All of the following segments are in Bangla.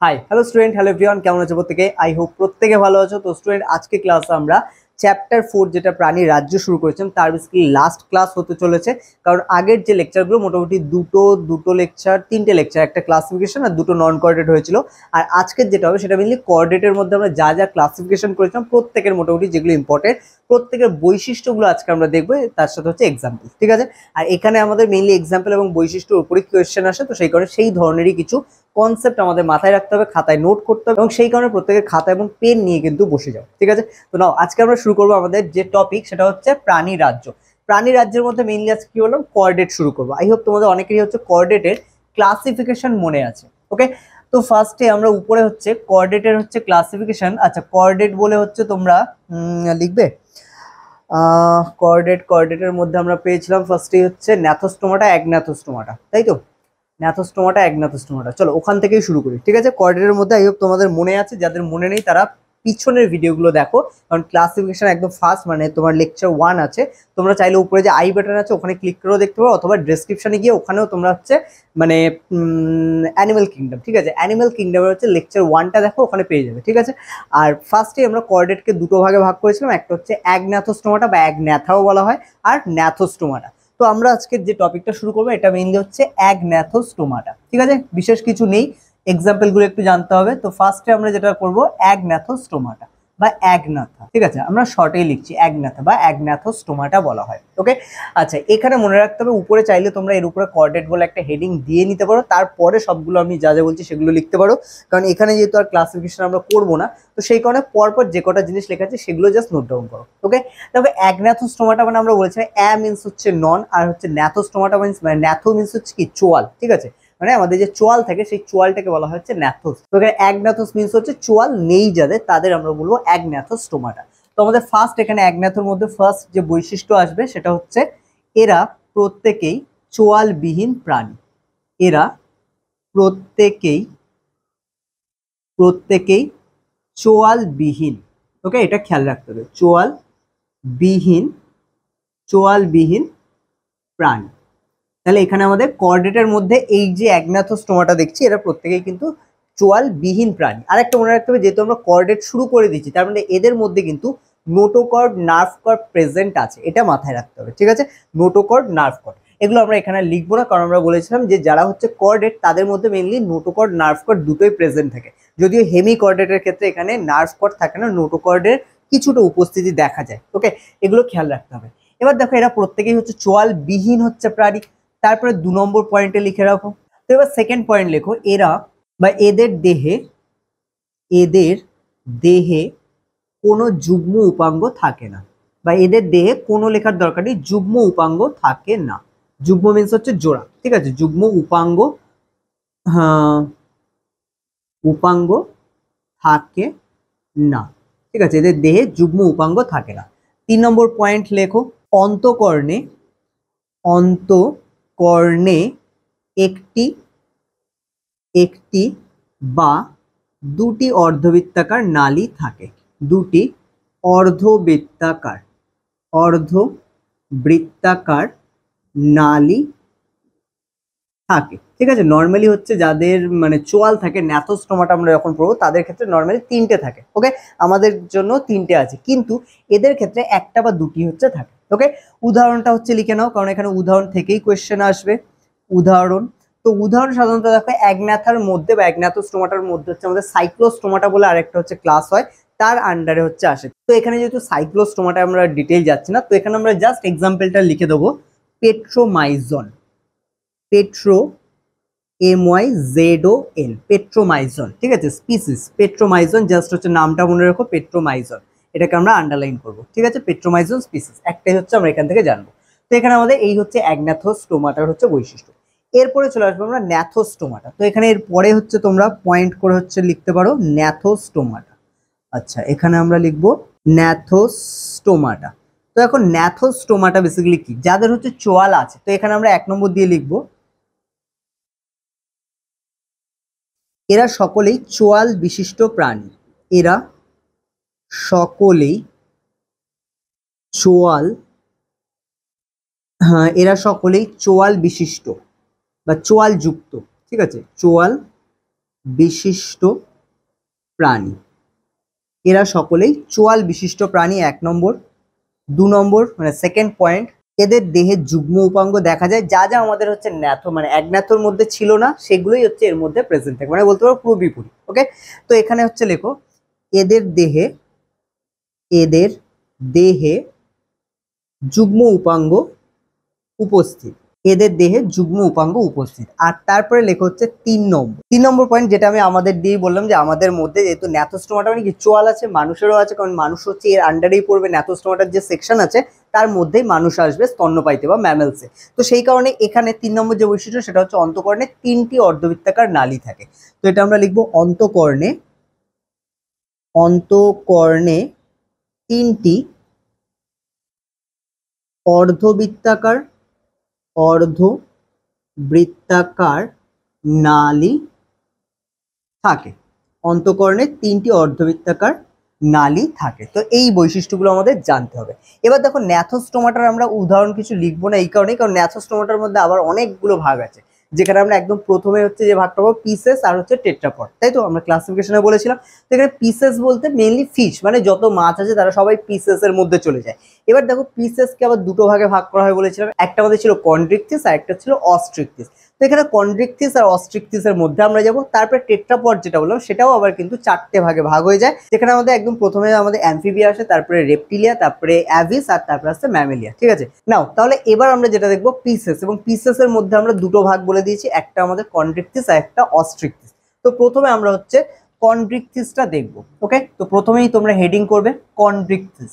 Hi hello student, hello everyone, কেমন আছো প্রত্যেকে? আই হোপ প্রত্যেকে ভালো আছো। তো স্টুডেন্ট, আজকে ক্লাসে আমরা চ্যাপ্টার 4 যেটা প্রাণী রাজ্য শুরু করেছিলাম তার বেসিক্যালি লাস্ট ক্লাস হতে চলেছে। কারণ আগের যে লেকচারগুলো মোটামুটি দুটো লেকচার, তিনটে লেকচার, একটা ক্লাসিফিকেশন আর দুটো নন কোঅর্ডিনেট হয়েছিল। আর আজকের যেটা হবে সেটা মেনলি কোঅর্ডিনেটের মধ্যে আমরা যা যা ক্লাসিফিকেশন করেছিলাম প্রত্যেকের মোটামুটি যেগুলো ইম্পর্টেন্ট, প্রত্যেকের বৈশিষ্ট্যগুলো আজকে আমরা দেখবো, তার সাথে হচ্ছে এক্সাম্পল। ঠিক আছে? আর এখানে আমাদের মেইনলি এক্সাম্পল এবং বৈশিষ্ট্যের উপরই কোয়েশ্চেন আসে, তো সেই কারণে সেই ধরনেরই কিছু কনসেপ্ট আমাদের মাথায় রাখতে হবে, খাতায় নোট করতে হবে, এবং সেই কারণে প্রত্যেকের খাতা এবং পেন নিয়ে কিন্তু বসে যাও। ঠিক আছে? তো নাও আজকে আমরা শুরু করবো আমাদের যে টপিক, সেটা হচ্ছে প্রাণী রাজ্য। প্রাণী রাজ্যের মধ্যে মেইনলি আজকে কি বললাম, কোঅর্ডিনেট শুরু করবো। আই হোপ তোমাদের অনেকেরই হচ্ছে কোঅর্ডিনেটের ক্লাসিফিকেশন মনে আছে। ওকে, তো ফার্স্টে আমরা উপরে হচ্ছে কোঅর্ডিনেটের হচ্ছে ক্লাসিফিকেশন। আচ্ছা, কোঅর্ডিনেট বলে হচ্ছে তোমরা লিখবে কোঅর্ডিনেটের মধ্যে আমরা পেয়েছিলাম ফার্স্টে হচ্ছে ন্যাথোস্টোমাটা, অ্যাগন্যাথোস্টোমাটা, তাই তো? ন্যাথোস্টোমাটা, অ্যাগন্যাথোস্টোমাটা, চলো ওখান থেকেই শুরু করি। ঠিক আছে? কোঅর্ডিনেটের মধ্যে আই হোপ তোমাদের মনে আছে, যাদের মনে নেই তারা পিছনের ভিডিওগুলো দেখো, কারণ ক্লাসিফিকেশন একদম ফার্স্ট, মানে তোমার লেকচার 1 আছে। তোমরা চাইলে উপরে যে আই বাটন আছে ওখানে ক্লিক করেও দেখতে পারো, অথবা ডেসক্রিপশনে গিয়ে ওখানেও তোমরা হচ্ছে মানে অ্যানিমেল কিংডম, ঠিক আছে, অ্যানিমেল কিংডমের হচ্ছে লেকচার 1টা দেখো, ওখানে পেয়ে যাবে। ঠিক আছে? আর ফার্স্টে আমরা কোঅর্ডিনেটকে দুটো ভাগে ভাগ করেছিলাম, একটা হচ্ছে অ্যাগন্যাথোস্টোমাটা বা অ্যাগন্যাথাও বলা হয়, আর ন্যাথোস্টোমাটা। তো আমরা আজকের যে টপিকটা শুরু করবো এটা মেইনলি হচ্ছে অ্যাগন্যাথোস্টোমাটা। ঠিক আছে? বিশেষ কিছু নেই, এক্সাম্পল গুলো একটু জানতে হবে। তো ফার্স্টে আমরা যেটা করবো অ্যাগন্যাথোস্টোমাটা বা অ্যাগনাথা। ঠিক আছে? আমরা শর্টেই লিখছি অ্যাগনাথা বা অ্যাগন্যাথোস্টোমাটা বলা হয়। ওকে, আচ্ছা, এখানে মনে রাখতে হবে উপরে চাইলে তোমরা এর উপরে কোঅর্ডিনেট বলে একটা হেডিং দিয়ে নিতে পারো, তারপরে সবগুলো আমি যা যা বলছি সেগুলো লিখতে পারো। কারণ এখানে যেহেতু আর ক্লাসিফিকেশন আমরা করবো না, তো সেই কারণে পরপর যে কটা জিনিস লেখা আছে সেগুলো জাস্ট নোট ডাউন করো। ওকে, তবে অ্যাগন্যাথোস্টোমাটা মানে আমরা বলেছি মিনস হচ্ছে নন, আর হচ্ছে ন্যাথোস্টোমাটা মিনস মানে ন্যাথো মিনস হচ্ছে কি চোয়াল। ঠিক আছে? মানে আমাদের যে চোয়াল থাকে সেই চোয়ালটাকে বলা হচ্ছে ন্যাথোস। তো অ্যাগন্যাথোস মিনস হচ্ছে চোয়াল নেই যাদের, তাদের আমরা বলবো অ্যাগন্যাথোস্টোমাটা। তো আমাদের ফার্স্ট এখানে অ্যাগন্যাথোর মধ্যে ফার্স্ট যে বৈশিষ্ট্য আসবে সেটা হচ্ছে এরা প্রত্যেকেই চোয়ালবিহীন প্রাণী। এরা প্রত্যেকেই প্রত্যেকেই চোয়ালবিহীন। ওকে, এটা খেয়াল রাখতে হবে, চোয়ালবিহীন প্রাণী। তাহলে এখানে আমাদের কোঅর্ডিনেটের মধ্যে এই যে অ্যাগন্যাথোস্টোমাটা দেখছি এরা প্রত্যেকেই কিন্তু চোয়ালবিহীন প্রাণী। আর একটা মনে রাখতে হবে, যেহেতু আমরা কোঅর্ডিনেট শুরু করে দিচ্ছি তার মানে এদের মধ্যে কিন্তু নোটোকর্ড, নার্ভ কর্ড প্রেজেন্ট আছে, এটা মাথায় রাখতে হবে। ঠিক আছে? নোটোকর্ড, নার্ভ কর্ড এগুলো আমরা এখানে লিখবো না, কারণ আমরা বলেছিলাম যে যারা হচ্ছে কোঅর্ডিনেট তাদের মধ্যে মেইনলি নোটোকর্ড, নার্ভ কর্ড দুটোই প্রেজেন্ট থাকে। যদিও হেমি কোঅর্ডিনেটের ক্ষেত্রে এখানে নার্ভ কর্ড থাকে না, নোটোকর্ডের কিছুটা উপস্থিতি দেখা যায়। ওকে, এগুলো খেয়াল রাখতে হবে। এবার দেখো, এরা প্রত্যেকেই হচ্ছে চোয়ালবিহীন হচ্ছে প্রাণী। তারপরে 2 নম্বর পয়েন্টে লিখে রাখো। তো এবার সেকেন্ড পয়েন্ট লেখো, এরা বা এদের দেহে কোনো যুগ্ম উপাঙ্গ থাকে না, বা এদের দেহে কোনো লেখার দরকার নেই, যুগ্ম উপাঙ্গ থাকে না। যুগ্ম মিন্স হচ্ছে জোড়া। ঠিক আছে? যুগ্ম উপাঙ্গ, হ্যাঁ, উপাঙ্গ থাকে না। ঠিক আছে? এদের দেহে যুগ্ম উপাঙ্গ থাকে না। 3 নম্বর পয়েন্ট লেখো, অন্তকর্ণে অন্তকর্ণে একটি একটি বা দুটি অর্ধবৃত্তাকার নালী থাকে। দুটি অর্ধবৃত্তাকার নালী থাকে। ঠিক আছে? নর্মালি হচ্ছে যাদের মানে চোয়াল থাকে, ন্যাথোস্টোমাটা আমরা যখন পড়বো তাদের ক্ষেত্রে নর্মালি 3টে থাকে। ওকে, আমাদের জন্য 3টে আছে, কিন্তু এদের ক্ষেত্রে একটা বা দুটি হচ্ছে থাকে। ওকে, উদাহরণটা হচ্ছে লিখে নাও, কারণ এখানে উদাহরণ থেকেই কোয়েশ্চেন আসবে। উদাহরণ, তো উদাহরণ সাধারণত দেখো অ্যাগন্যাথার মধ্যে বা অ্যাগন্যাথোস্টোমাটার মধ্যে হচ্ছে আমাদের সাইক্লোস্টোমাটা বলে আরেকটা হচ্ছে ক্লাস হয়, তার আন্ডারে হচ্ছে আসে। তো এখানে যেহেতু সাইক্লোস্টোমাটা আমরা ডিটেইল যাচ্ছি না, তো এখানে আমরা জাস্ট এক্সাম্পলটা লিখে দেবো, পেট্রোমাইজন। পেট্রোমাইজন। ঠিক আছে? স্পিসিস পেট্রোমাইজন, জাস্ট হচ্ছে নামটা মনে রাখো, পেট্রোমাইজন, এটাকে আমরা আন্ডারলাইন করবো। ঠিক আছে? পেট্রোমাইজন স্পিসিস একটাই হচ্ছে, আমরা এখান থেকে জানবো। তো এখানে আমাদের এই হচ্ছে অ্যাগন্যাথোস্টোমাটার হচ্ছে বৈশিষ্ট্য। এরপরে চলে আসবো আমরা ন্যাথোস্টোমাটা। তো এখানে এর পরে হচ্ছে তোমরা পয়েন্ট করে হচ্ছে লিখতে পারো ন্যাথোস্টোমাটা। আচ্ছা, এখানে আমরা লিখবো ন্যাথোস্টোমাটা। তো এখন ন্যাথোস্টোমাটা বেসিক্যালি কি, যাদের হচ্ছে চোয়াল আছে। তো এখানে আমরা 1 নম্বর দিয়ে লিখবো, এরা সকলেই চোয়াল বিশিষ্ট প্রাণী। এরা সকলেই চোয়াল এরা সকলেই চোয়াল বিশিষ্ট বা চোয়াল যুক্ত। ঠিক আছে? চোয়াল বিশিষ্ট প্রাণী। এরা সকলেই চোয়াল বিশিষ্ট প্রাণী, 1 নম্বর। 2 নম্বর মানে সেকেন্ড পয়েন্ট, এদের দেহের যুগ্ম উপাঙ্গ দেখা যায়, যা যা আমাদের হচ্ছে ন্যাথো মানে একন্যাথোর মধ্যে ছিল না সেগুলোই হচ্ছে এর মধ্যে প্রেজেন্ট থাকে, মানে বলতে পারো পুরো বিপরীত। ওকে, তো এখানে হচ্ছে লেখো এদের দেহে যুগ্ম উপাঙ্গ উপস্থিত, এদের দেহে যুগ্ম উপাঙ্গ উপস্থিত। আর তারপরে লেখা হচ্ছে 3 নম্বর পয়েন্ট, যেটা আমি আমাদের দিয়েই বললাম যে আমাদের মধ্যে যেহেতু ন্যাথোস্টোমাটা মানে কি চোয়াল আছে, মানুষেরও আছে, কারণ মানুষ হচ্ছে এর আন্ডারেই পড়বে, ন্যাথোস্টোমাটার যে সেকশন আছে তার মধ্যেই মানুষ আসবে স্তন্যপায়ীতে বা ম্যামেলসে। তো সেই কারণে এখানে 3 নম্বর যে বৈশিষ্ট্য সেটা হচ্ছে অন্তঃকর্ণে 3টি অর্ধবৃত্তাকার নালী থাকে। তো এটা আমরা লিখবো অন্তঃকর্ণে 3টি অর্ধবৃত্তাকার নালী থাকে, অন্তঃকর্ণে 3টি অর্ধবৃত্তাকার নালী থাকে। তো এই বৈশিষ্ট্যগুলো আমাদের জানতে হবে। এবার দেখো ন্যাথোস্টোমাটার আমরা উদাহরণ কিছু লিখবো না এই কারণেই, কারণ ন্যাথোস্টোমাটার মধ্যে আবার অনেকগুলো ভাগ আছে, যেখানে আমরা একদম প্রথমে হচ্ছে যে ভাগটা পাবো পিসেস আর হচ্ছে টেট্রাপড, তাই তো আমরা ক্লাসিফিকেশনে বলেছিলাম। তো এখানে পিসেস বলতে মেইনলি ফিশ, মানে যত মাছ আছে তারা সবাই পিসেস এর মধ্যে চলে যায়। এবার দেখো পিসেসকে আবার দুটো ভাগে ভাগ করা হয় বলেছিলাম, একটা আমাদের ছিল কন্ড্রিকথিস আর একটা ছিল অস্ট্রিকথিস। তো এখানে কন্ড্রিকথিস আর অস্ট্রিকথিসের মধ্যে আমরা যাব। তারপরে টেট্রাপড যেটা বললাম সেটাও আবার কিন্তু 4টে ভাগে ভাগ হয়ে যায়, যেখানে আমাদের একদম প্রথমে আমাদের অ্যামফিবিয়া আসে, তারপরে রেপটিলিয়া, তারপরে অ্যাভিস আর তারপরে আসছে ম্যামেলিয়া। ঠিক আছে, নাও তাহলে এবার আমরা যেটা দেখবো পিসেস, এবং পিসেস এর মধ্যে আমরা দুটো ভাগ বলে দিয়েছি, একটা আমাদের কন্ড্রিকথিস আর একটা অস্ট্রিকথিস। তো প্রথমে আমরা হচ্ছে কন্ড্রিকথিসটা দেখবো। ওকে, তো প্রথমেই তোমরা হেডিং করবে কন্ড্রিকথিস।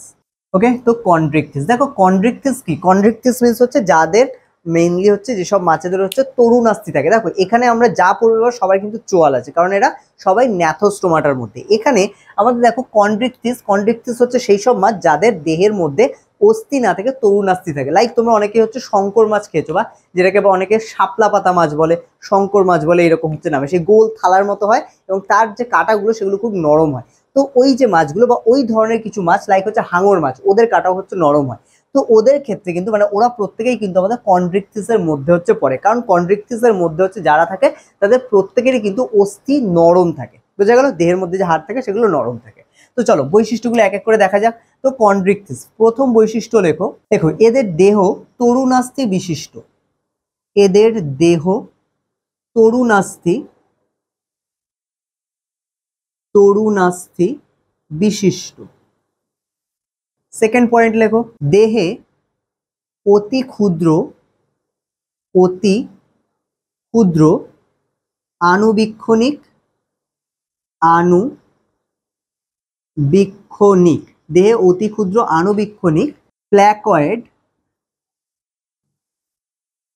ওকে, তো কন্ড্রিকথিস দেখো, কন্ড্রিকথিস কি, কন্ড্রিকথিস মিন্স হচ্ছে যাদের মেইনলি হচ্ছে যেসব মাছেদের হচ্ছে তরুণাস্থি থাকে। দেখো এখানে আমরা যা পড়বো সবাই কিন্তু চোয়াল আছে, কারণ এরা সবাই ন্যাথোস্টোমাটার মধ্যে। এখানে আমাদের দেখো কন্ড্রিকথিস হচ্ছে সেই সব মাছ যাদের দেহের মধ্যে অস্থি না থেকে তরুণাস্থি থাকে। লাইক তোমরা অনেকে হচ্ছে শঙ্কর মাছ খেয়েছো, বা যেটাকে বা অনেকে শাপলা পাতা মাছ বলে, শঙ্কর মাছ বলে, এরকম হচ্ছে নামে। সেই গোল থালার মতো হয় এবং তার যে কাঁটাগুলো সেগুলো খুব নরম হয়। তো ওই যে মাছগুলো বা ওই ধরনের কিছু মাছ লাইক হচ্ছে হাঙর মাছ, ওদের কাঁটাও হচ্ছে নরম হয়। তো ওদের ক্ষেত্রে কিন্তু মানে ওরা প্রত্যেকেই কিন্তু আমাদের কন্ড্রিকথিসের মধ্যে হচ্ছে পড়ে, কারণ কন্ড্রিকথিসের মধ্যে হচ্ছে যারা থাকে তাদের প্রত্যেকেরই কিন্তু অস্থি নরম থাকে। বোঝা গেল, দেহের মধ্যে যে হাড় থাকে সেগুলো নরম থাকে। তো চলো বৈশিষ্ট্যগুলো এক এক করে দেখা যাক। তো কন্ড্রিকথিস প্রথম বৈশিষ্ট্য লেখো, দেখো এদের দেহ তরুণাস্থি বিশিষ্ট, এদের দেহ তরুণাস্থি বিশিষ্ট। সেকেন্ড পয়েন্ট লেখো, দেহে অতি ক্ষুদ্র আণুবীক্ষণিক দেহে অতি ক্ষুদ্র আণুবীক্ষণিক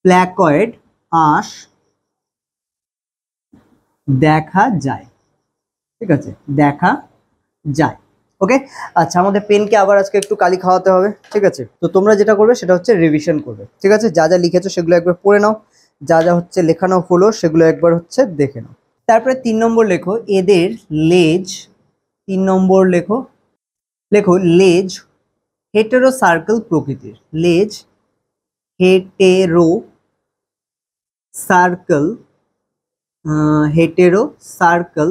প্ল্যাকয়েড আঁশ দেখা যায়। ঠিক আছে, দেখা যায়। ওকে, আচ্ছা আমাদের পেনকে আবার আজকে একটু কালি খাওয়াতে হবে। ঠিক আছে, তো তোমরা যেটা করবে সেটা হচ্ছে রিভিশন করবে। ঠিক আছে, যা যা লিখেছো সেগুলো একবার পড়ে নাও, যা যা হচ্ছে লেখানো হলো সেগুলো একবার হচ্ছে দেখে নাও। তারপরে 3 নম্বর লেখো, এদের লেজ, 3 নম্বর লেখো লেজ হেটেরো সার্কেল প্রকৃতির, লেজ হেটেরো সার্কেল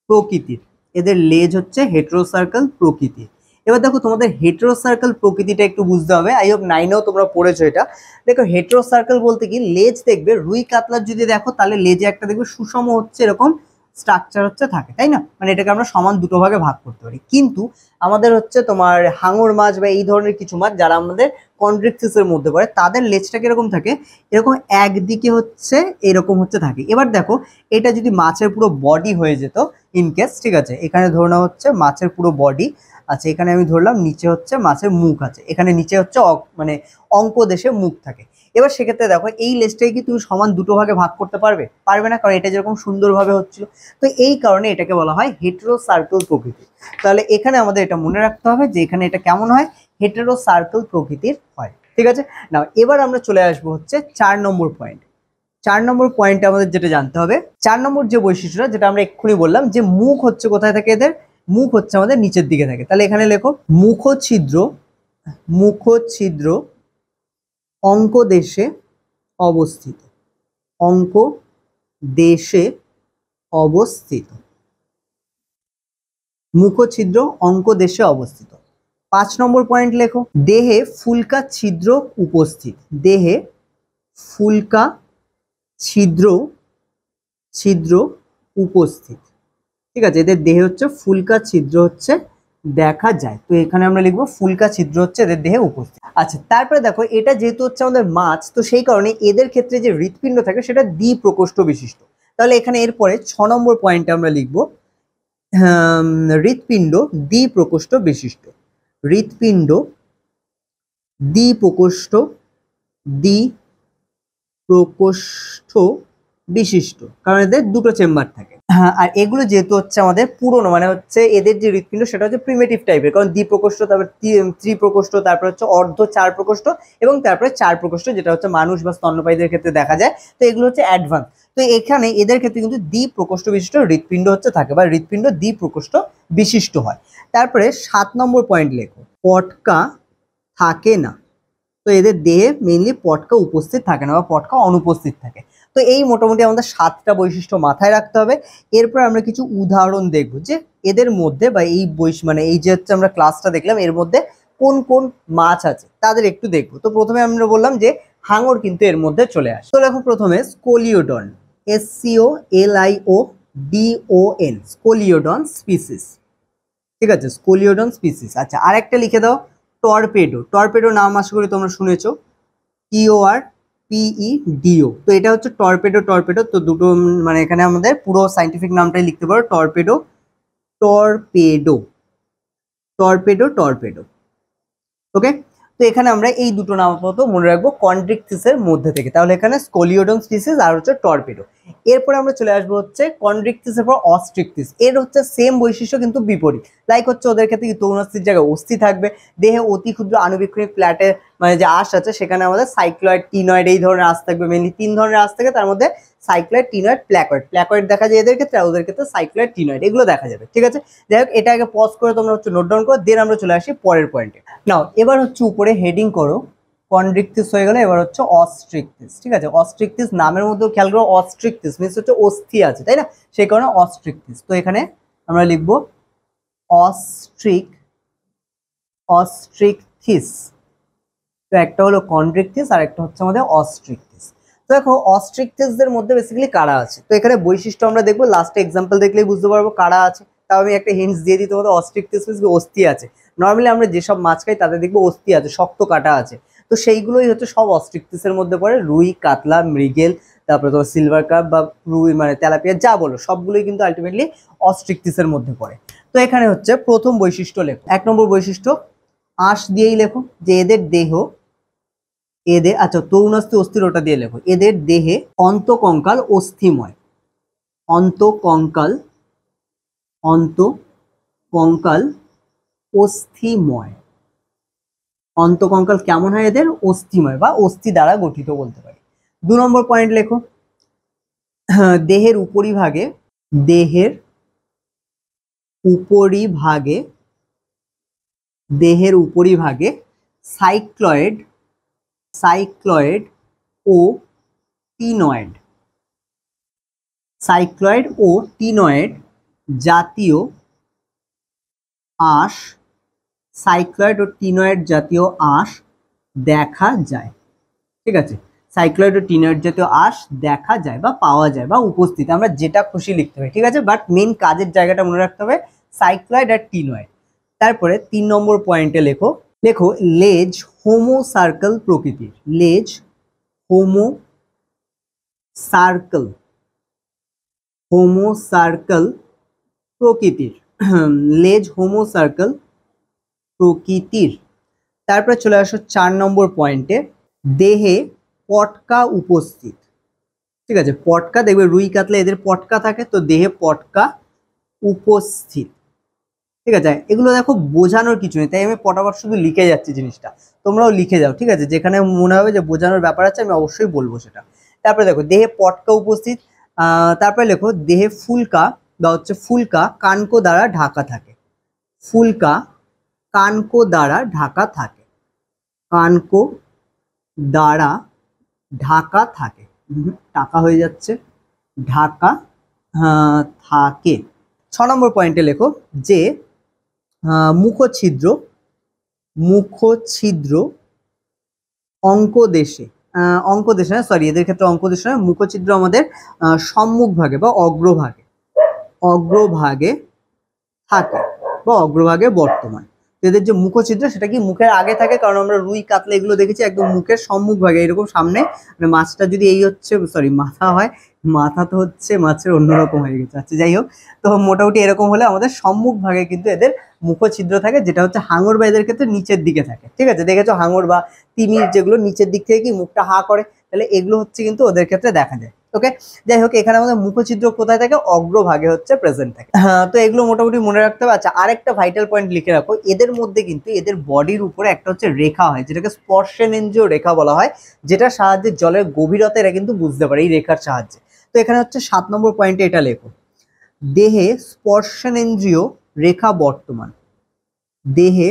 প্রকৃতির, এদের লেজ হচ্ছে হেটেরো সার্কেল প্রকৃতির। এবার দেখো তোমাদের হেটেরো সার্কেল প্রকৃতিটা একটু বুঝতে হবে, আই হোপ 9এও তোমরা পড়েছো এটা। দেখো হেটেরো সার্কেল বলতে কি, লেজ দেখবে রুই কাতলার যদি দেখো তাহলে লেজে একটা দেখবে সুষম হচ্ছে এরকম স্ট্রাকচার হচ্ছে থাকে, তাই না, মানে এটাকে আমরা সমান দুটো ভাগে ভাগ করতে পারি। কিন্তু আমাদের হচ্ছে তোমার হাঙর মাছ বা এই ধরনের কিছু মাছ যারা আমাদের কন্ড্রিকথিসের মধ্যে পড়ে, তাদের লেজটা কিরকম থাকে, এরকম একদিকে হচ্ছে এরকম হচ্ছে থাকে। এবার দেখো এটা যদি মাছের পুরো বডি হয়ে যেত ইনকেস, ঠিক আছে, এখানে ধরে নেওয়া হচ্ছে মাছের পুরো বডি আছে, এখানে আমি ধরলাম নিচে হচ্ছে মাছের মুখ আছে, এখানে নিচে হচ্ছে মানে অঙ্কদেশে মুখ থাকে। এবার সেক্ষেত্রে দেখো এই লেজটাকে কি তুমি সমান দুটো ভাগে ভাগ করতে পারবে না, কারণ এটা যেরকম সুন্দরভাবে হচ্ছিল। তো এই কারণে এটাকে বলা হয় হেটেরো সার্কেল প্রকৃতি। তাহলে এখানে আমাদের এটা মনে রাখতে হবে যে এখানে এটা কেমন হয়, হেটেরো সার্কেল প্রকৃতির হয়। ঠিক আছে, না এবার আমরা চলে আসবো হচ্ছে 4 নম্বর পয়েন্ট। 4 নম্বর পয়েন্টে আমাদের যেটা জানতে হবে, 4 নম্বর যে বৈশিষ্ট্যটা যেটা আমরা এক্ষুনি বললাম, যে মুখ হচ্ছে কোথায় থাকে, এদের মুখ হচ্ছে আমাদের নিচের দিকে থাকে। তাহলে এখানে লেখো মুখছিদ্র অঙ্কদেশে অবস্থিত, অঙ্কদেশে অবস্থিত, মুখছিদ্র অঙ্কদেশে অবস্থিত। 5 নম্বর পয়েন্ট লেখো, দেহে ফুলকা ছিদ্র উপস্থিত, দেহে ফুলকা ছিদ্র ছিদ্র উপস্থিত। ঠিক আছে, এদের দেহে হচ্ছে ফুলকা ছিদ্র হচ্ছে দেখা যায়, তো এখানে আমরা লিখবো ফুলকা ছিদ্র হচ্ছে এদের দেহে উপস্থিত। আচ্ছা, তারপরে দেখো এটা যেহেতু হচ্ছে আমাদের মাছ, তো সেই কারণে এদের ক্ষেত্রে যে হৃৎপিণ্ড থাকে সেটা দ্বিপ্রকোষ্ঠ বিশিষ্ট। তাহলে এখানে এরপরে 6 নম্বর পয়েন্টে আমরা লিখবো হৃৎপিণ্ড দ্বিপ্রকোষ্ঠ বিশিষ্ট, হৃৎপিণ্ড দ্বিপ্রকোষ্ঠ দ্বিপ্রকোষ্ঠ বিশিষ্ট, কারণ এদের দুটো চেম্বার থাকে। হ্যাঁ, আর এগুলো যেহেতু হচ্ছে আমাদের পুরনো, মানে হচ্ছে এদের যে হৃৎপিণ্ড সেটা হচ্ছে প্রিমিটিভ টাইপের, কারণ দ্বিপ্রকোষ্ঠ, তারপর ত্রিপ্রকোষ্ঠ, তারপর হচ্ছে অর্ধ চার প্রকোষ্ঠ এবং তারপরে চার প্রকোষ্ঠ, যেটা হচ্ছে মানুষ বা স্তন্যপায়ীদের ক্ষেত্রে দেখা যায়। তো এগুলো হচ্ছে অ্যাডভান্স। তো এখানে এদের ক্ষেত্রে কিন্তু দ্বিপ্রকোষ্ঠ বিশিষ্ট হৃৎপিণ্ড হচ্ছে থাকে, বা হৃৎপিণ্ড দ্বিপ্রকোষ্ঠ বিশিষ্ট হয়। তারপরে 7 নম্বর পয়েন্ট লেখো, পটকা থাকে না, তো এদের দেহে মেইনলি পটকা উপস্থিত থাকে না বা পটকা অনুপস্থিত থাকে। তো এই মোটামুটি আমাদের 7টা বৈশিষ্ট্য মাথায় রাখতে হবে। এরপর আমরা কিছু উদাহরণ দেখব যে এদের মধ্যে বা এই মানে এই যে হচ্ছে আমরা ক্লাসটা দেখলাম এর মধ্যে কোন কোন মাছ আছে তাদের একটু দেখবো। তো প্রথমে আমরা বললাম যে হাঙর কিন্তু এর মধ্যে চলে আসে। তো দেখো প্রথমে স্কোলিওডন, SCOLIODON, স্কোলিওডন স্পিসিস। ঠিক আছে, স্কোলিওডন স্পিসিস। আচ্ছা, আরেকটা লিখে দাও, টর্পেডো। টর্পেডো নাম আশা করি তোমরা শুনেছো, TORPEDO। তো এটা হচ্ছে টর্পেডো। টর্পেডো তো দুটো মানে এখানে আমাদের পুরো সাইন্টিফিক নামটাই লিখতে পারো, টর্পেডো, টর্পেডো, টর্পেডো, টর্পেডো। ওকে, তো এখানে আমরা এই দুটো নাম আপাতত মনে রাখবো কন্ড্রিকথিসের মধ্যে থেকে। তাহলে এখানে স্কোলিওডন স্পিসিস আর হচ্ছে টর্পেডো। এরপরে আমরা চলে আসবো হচ্ছে কন্ড্রিকথিসের পর অস্ট্রিকথিস। এর হচ্ছে সেম বৈশিষ্ট্য কিন্তু বিপরীত। লাইক হচ্ছে ওদের ক্ষেত্রে কি তরুণাস্থির জায়গায় অস্থি থাকবে, দেহে অতি ক্ষুদ্র আণুবীক্ষণিক প্ল্যাটে মানে যে আঁশ আছে সেখানে আমাদের সাইক্লয়েড, টিনয়েড এই ধরনের আঁশ থাকবে। মেনলি 3 ধরনের আঁশ থাকে, তার মধ্যে সাইক্লয়েড, টিনয়েড, প্ল্যাকয়েড। প্ল্যাকয়েড দেখা যায় এদের ক্ষেত্রে, আর ওদের ক্ষেত্রে সাইক্লয়েড, টিনয়েড এগুলো দেখা যাবে। ঠিক আছে, যাই হোক এটা আগে পজ করে তোমরা হচ্ছে নোট ডাউন করো, দেন আমরা চলে আসি পরের পয়েন্টে। নাও এবার হচ্ছে উপরে হেডিং করো, কন্ড্রিকথিস হয়ে গেল, এবার হচ্ছে অস্ট্রিকথিস। ঠিক আছে, অস্ট্রিকথিস নামের মধ্যেও খেয়াল করো, অস্ট্রিকথিস মিনস হচ্ছে অস্থি আছে, তাই না, সেই কারণে অস্ট্রিকথিস। তো এখানে আমরা লিখবো অস্ট্রিকথিস। তো একটা হলো কন্ড্রিকথিস আর একটা হচ্ছে আমাদের অস্ট্রিকথিস। তো দেখো অস্ট্রিকথিসদের মধ্যে বেসিক্যালি কারা আছে, তো এখানে বৈশিষ্ট্য আমরা দেখবো, লাস্টে এক্সাম্পল দেখলেই বুঝতে পারবো কারা আছে। তাও আমি একটা হিন্টস দিয়ে দিই তোমাদের, অস্ট্রিকথিস মিনস অস্থি আছে। নর্মালি আমরা যেসব মাছ খাই তাদের দেখবো অস্থি আছে, শক্ত কাটা আছে, তো সেইগুলোই হচ্ছে সব অস্ট্রিকথিসের মধ্যে পড়ে। রুই, কাতলা, মৃগেল, তারপরে তোমার সিলভার কাপ বা রুই মানে তেলাপিয়া যা বলো সবগুলোই কিন্তু আলটিমেটলি অস্ট্রিকথিসের মধ্যে পড়ে। তো এখানে হচ্ছে প্রথম বৈশিষ্ট্য লেখো, 1 নম্বর বৈশিষ্ট্য আঁশ দিয়েই লেখো যে এদের দেহ, এদের আচ্ছা তরুণাস্থি অস্থির ওটা দিয়ে লেখো, এদের দেহে অন্তকঙ্কাল অস্থিময়, অন্তকঙ্কাল, অন্তকঙ্কাল অস্থিময়। অন্তকঙ্কাল কেমন হয় এদের, অস্থিময় বা অস্থি দ্বারা গঠিত বলতে পারি। 2 নম্বর পয়েন্ট লেখো, দেহের উপরিভাগে, দেহের উপরিভাগে, দেহের উপরিভাগে সাইক্লয়েড, সাইক্লয়েড ও টিনয়েড, সাইক্লয়েড ও টিনয়েড জাতীয় আঁশ, সাইক্লয়েড ও টিনয়েড জাতীয় আঁশ দেখা যায়। ঠিক আছে, সাইক্লয়েড ও টিনয়েড জাতীয় আঁশ দেখা যায় বা পাওয়া যায় বা উপস্থিত, আমরা যেটা খুশি লিখতে পারি। ঠিক আছে, বাট মেন কাজের জায়গাটা মনে রাখতে হবে সাইক্লয়েড আর টিনয়েড। তারপরে 3 নম্বর পয়েন্টে লেখো, লেখো লেজ হোমো সার্কেল প্রকৃতির, লেজ হোমো সার্কেল, হোমো সার্কেল প্রকৃতির, লেজ হোমো সার্কেল প্রকৃতির। তারপরে চলে আসো 4 নম্বর পয়েন্টে, দেহে পটকা উপস্থিত। ঠিক আছে, পটকা দেখবে রুই কাতলা এদের পটকা থাকে, তো দেহে পটকা উপস্থিত। ঠিক আছে, এগুলো দেখো বোঝানোর কিছু নেই, তাই আমি পটাপট শুধু লিখে যাচ্ছি জিনিসটা, তোমরাও লিখে যাও। ঠিক আছে, যেখানে মনে হবে যে বোঝানোর ব্যাপার আছে আমি অবশ্যই বলবো সেটা। তারপরে দেখো দেহে পটকা উপস্থিত। তারপরে লেখো দেহে ফুলকা বা হচ্ছে ফুলকা কানকো দ্বারা ঢাকা থাকে, ফুলকা কানকো দ্বারা ঢাকা থাকে, কানকো দ্বারা ঢাকা থাকে, ঢাকা হয়ে যাচ্ছে, ঢাকা থাকে। 6 নম্বর পয়েন্টে লেখো যে মুখছিদ্র মুখছিদ্র অঙ্কদেশে অঙ্কদেশে না, সরি, এদের ক্ষেত্রে অঙ্কদেশে নয়, মুখছিদ্র আমাদের সম্মুখ ভাগে বা অগ্রভাগে অগ্রভাগে থাকে বা অগ্রভাগে বর্তমান। তো এদের যে মুখছিদ্র সেটা কি মুখের আগে থাকে, কারণ আমরা রুই কাতলা এগুলো দেখেছি একদম মুখের সম্মুখ ভাগে এরকম সামনে, মানে মাছটা যদি এই হচ্ছে সরি মাথা হয়, মাথা তো হচ্ছে মাছের অন্যরকম হয়ে গেছে, আচ্ছা যাই হোক, তো মোটামুটি এরকম হলে আমাদের সম্মুখ ভাগে কিন্তু এদের মুখছিদ্র থাকে, যেটা হচ্ছে হাঙর বা এদের ক্ষেত্রে নিচের দিকে থাকে। ঠিক আছে, দেখেছো হাঙর বা তিমির যেগুলো নিচের দিক থেকে কি মুখটা হা করে, তাহলে এগুলো হচ্ছে কিন্তু ওদের ক্ষেত্রে দেখা যায়। ওকে, যাই হোক, এখানে আমাদের মুখছিদ্র কোথায় থাকে, অগ্রভাগে হচ্ছে প্রেজেন্ট থাকে। হ্যাঁ, তো এগুলো মোটামুটি মনে রাখতে হবে। আচ্ছা, আরেকটা ভাইটাল পয়েন্ট লিখে রাখো, এদের মধ্যে কিন্তু এদের বডির উপরে একটা হচ্ছে রেখা হয়, যেটাকে স্পর্শনেন্দ্রিয় রেখা বলা হয়, যেটার সাহায্যে জলের গভীরতা এরা কিন্তু বুঝতে পারে এই রেখার সাহায্যে। তো এখানে হচ্ছে 7 নম্বর পয়েন্টে এটা লেখো, দেহে স্পর্শনেন্দ্রিয় রেখা বর্তমান। দেহে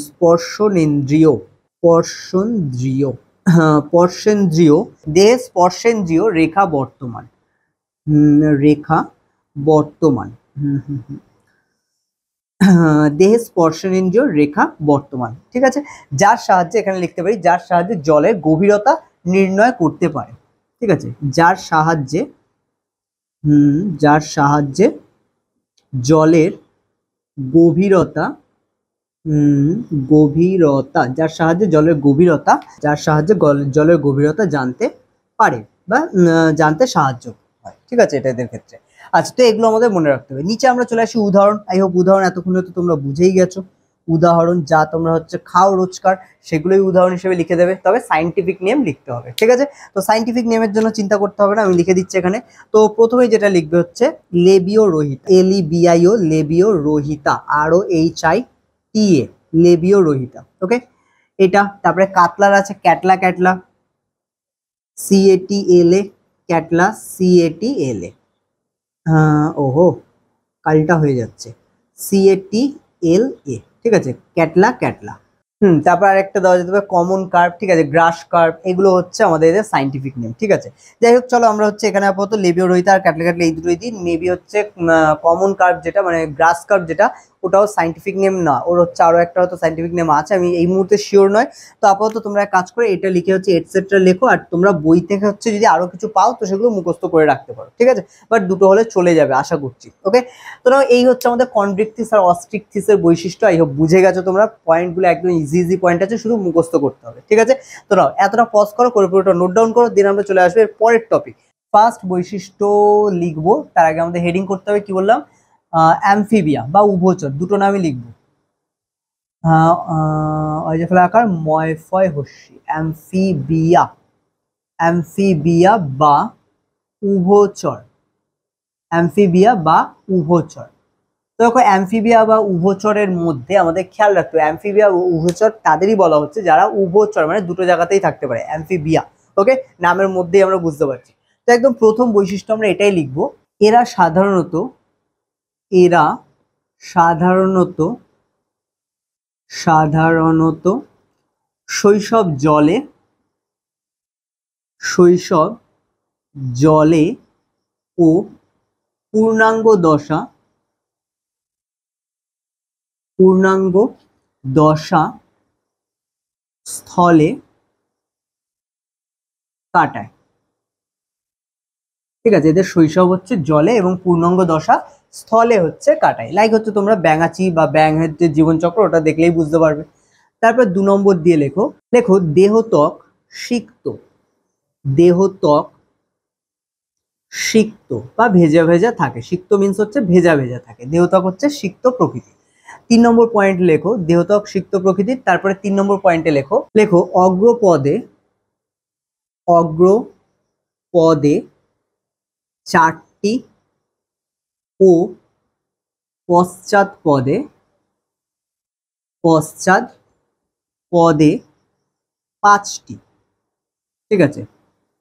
স্পর্শনেন্দ্রিয় স্পর্শনেন্দ্রিয় স্পর্শেন্দ্রিয়, দেহে স্পর্শেন্দ্রিয় রেখা বর্তমান, রেখা বর্তমান, দেহে স্পর্শনেন্দ্রিয় রেখা বর্তমান। ঠিক আছে, যার সাহায্যে এখানে লিখতে পারি, যার সাহায্যে জলের গভীরতা নির্ণয় করতে পারে। ঠিক আছে, যার সাহায্যে যার সাহায্যে জলের গভীরতা যার সাহায্যে জলের গভীরতা, যার সাহায্যে জলের গভীরতা জানতে পারে বা জানতে সাহায্য হয়। ঠিক আছে, এটা এদের ক্ষেত্রে। আচ্ছা, তো এগুলো আমাদের মনে রাখতে হবে। নিচে আমরা চলে আসি উদাহরণ। আই হোপ উদাহরণ এতক্ষণে তো তোমরা বুঝেই গেছো। উদাহরণ যা তোমরা হচ্ছে খাও রোজকার, সেগুলোই উদাহরণ হিসেবে লিখে দেবে, তবে সাইন্টিফিক নেম লিখতে হবে। ঠিক আছে, তো সাইন্টিফিক নেমের জন্য চিন্তা করতে হবে না, আমি লিখে দিচ্ছি এখানে। তো প্রথমেই যেটা লিখবে হচ্ছে Labeo Rohita, LEBIO, Labeo Rohita, ROHITA, Labeo Rohita. ওকে, এটা। তারপরে কাতলার আছে ক্যাটলা, ক্যাটলা, CATLA, ক্যাটলা, CATLA। ওহো, কালটা হয়ে যাচ্ছে, CATLA। ঠিক আছে, ক্যাটলা, ক্যাটলা। তারপর আরেকটা দেওয়া যেতে পারে কমন কার্ভ। ঠিক আছে, গ্রাস কার্ভ, এগুলো হচ্ছে আমাদের এদের সাইন্টিফিক নেম। ঠিক আছে, যাই হোক, চলো আমরা হচ্ছে এখানে আপাতত লেবিও রোহিতা আর ক্যাটলা, ক্যাটলা এই দুটোই দিই। মেবি হচ্ছে কমন কার্ভ যেটা মানে গ্রাস কার্ভ যেটা, ওটাও সাইন্টিফিক নেম না, ওর হচ্ছে আরো একটা হয়তো সাইন্টিফিক নেম আছে, আমি এই মুহূর্তে শিওর নয়। তো আপাতত তোমরা এক কাজ করে এটা লিখে হচ্ছে এটসেট্রা লেখো, আর তোমরা বই থেকে হচ্ছে যদি আরো কিছু পাও তো সেগুলো মুখস্থ করে রাখতে পারো। ঠিক আছে, বাট দুটো হলে চলে যাবে আশা করছি। ওকে, তো এই হচ্ছে আমাদের কনড্রিকথিস আর অস্ট্রিকথিসের বৈশিষ্ট্য। আই হোপ বুঝে গেছো তোমরা, পয়েন্টগুলো একদম ইজি ইজি পয়েন্ট আছে, শুধু মুখস্থ করতে হবে। ঠিক আছে, তো এতটা পজ করো, করে পুরোটা নোট ডাউন করো, দিন আমরা চলে আসবে এর পরের টপিক। ফার্স্ট বৈশিষ্ট্য লিখবো, তার আগে আমাদের হেডিং করতে হবে, কি বললাম, অ্যামফিবিয়া বা উভচর, দুটো নামই লিখবো। আকার ময়ফয় হস্যি, অ্যামফিবিয়া, অ্যামফিবিয়া বা উভচর, অ্যামফিবিয়া বা উভচর। তো দেখো, অ্যামফিবিয়া বা উভচরের মধ্যে আমাদের খেয়াল রাখতে হবে, অ্যামফিবিয়া ও উভচর তাদেরই বলা হচ্ছে যারা উভচর, মানে দুটো জায়গাতেই থাকতে পারে, অ্যামফিবিয়া। ওকে, নামের মধ্যেই আমরা বুঝতে পারছি। তো একদম প্রথম বৈশিষ্ট্য আমরা এটাই লিখবো, এরা সাধারণত এরা সাধারণত সাধারণত শৈশব জলে ও পূর্ণাঙ্গ দশা স্থলে কাটায়। ঠিক আছে, এদের শৈশব হচ্ছে জলে এবং পূর্ণাঙ্গ দশা স্থলে হচ্ছে কাটায়। লাইক হচ্ছে তোমরা ব্যাঙাচি বা ব্যাঙের যে জীবনচক্র, ওটা দেখলেই বুঝতে পারবে। তারপর 2 নম্বর দিয়ে লেখো, দেহত্বক সিক্ত, দেহত্বক সিক্ত বা ভেজা ভেজা থাকে। সিক্ত মিন্স হচ্ছে ভেজা ভেজা থাকে, দেহত্বক হচ্ছে সিক্ত প্রকৃতি। 3 নম্বর পয়েন্ট লেখো, দেহত্বক সিক্ত প্রকৃতির। তারপরে 3 নম্বর পয়েন্টে লেখো অগ্রপদে 4টি ও পশ্চাৎপদে 5টি। ঠিক আছে,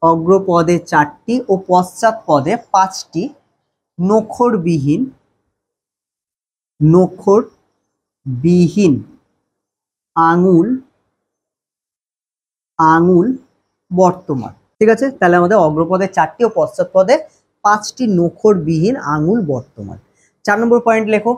অগ্রপদে 4টি ও পশ্চাৎপদে 5টি নখরবিহীন আঙুল বর্তমান। ঠিক আছে, তাহলে আমাদের অগ্রপদে 4টি ও পশ্চাৎপদে 5টি নখরবিহীন আঙুল বর্তমান। 4 নম্বর পয়েন্ট লেখো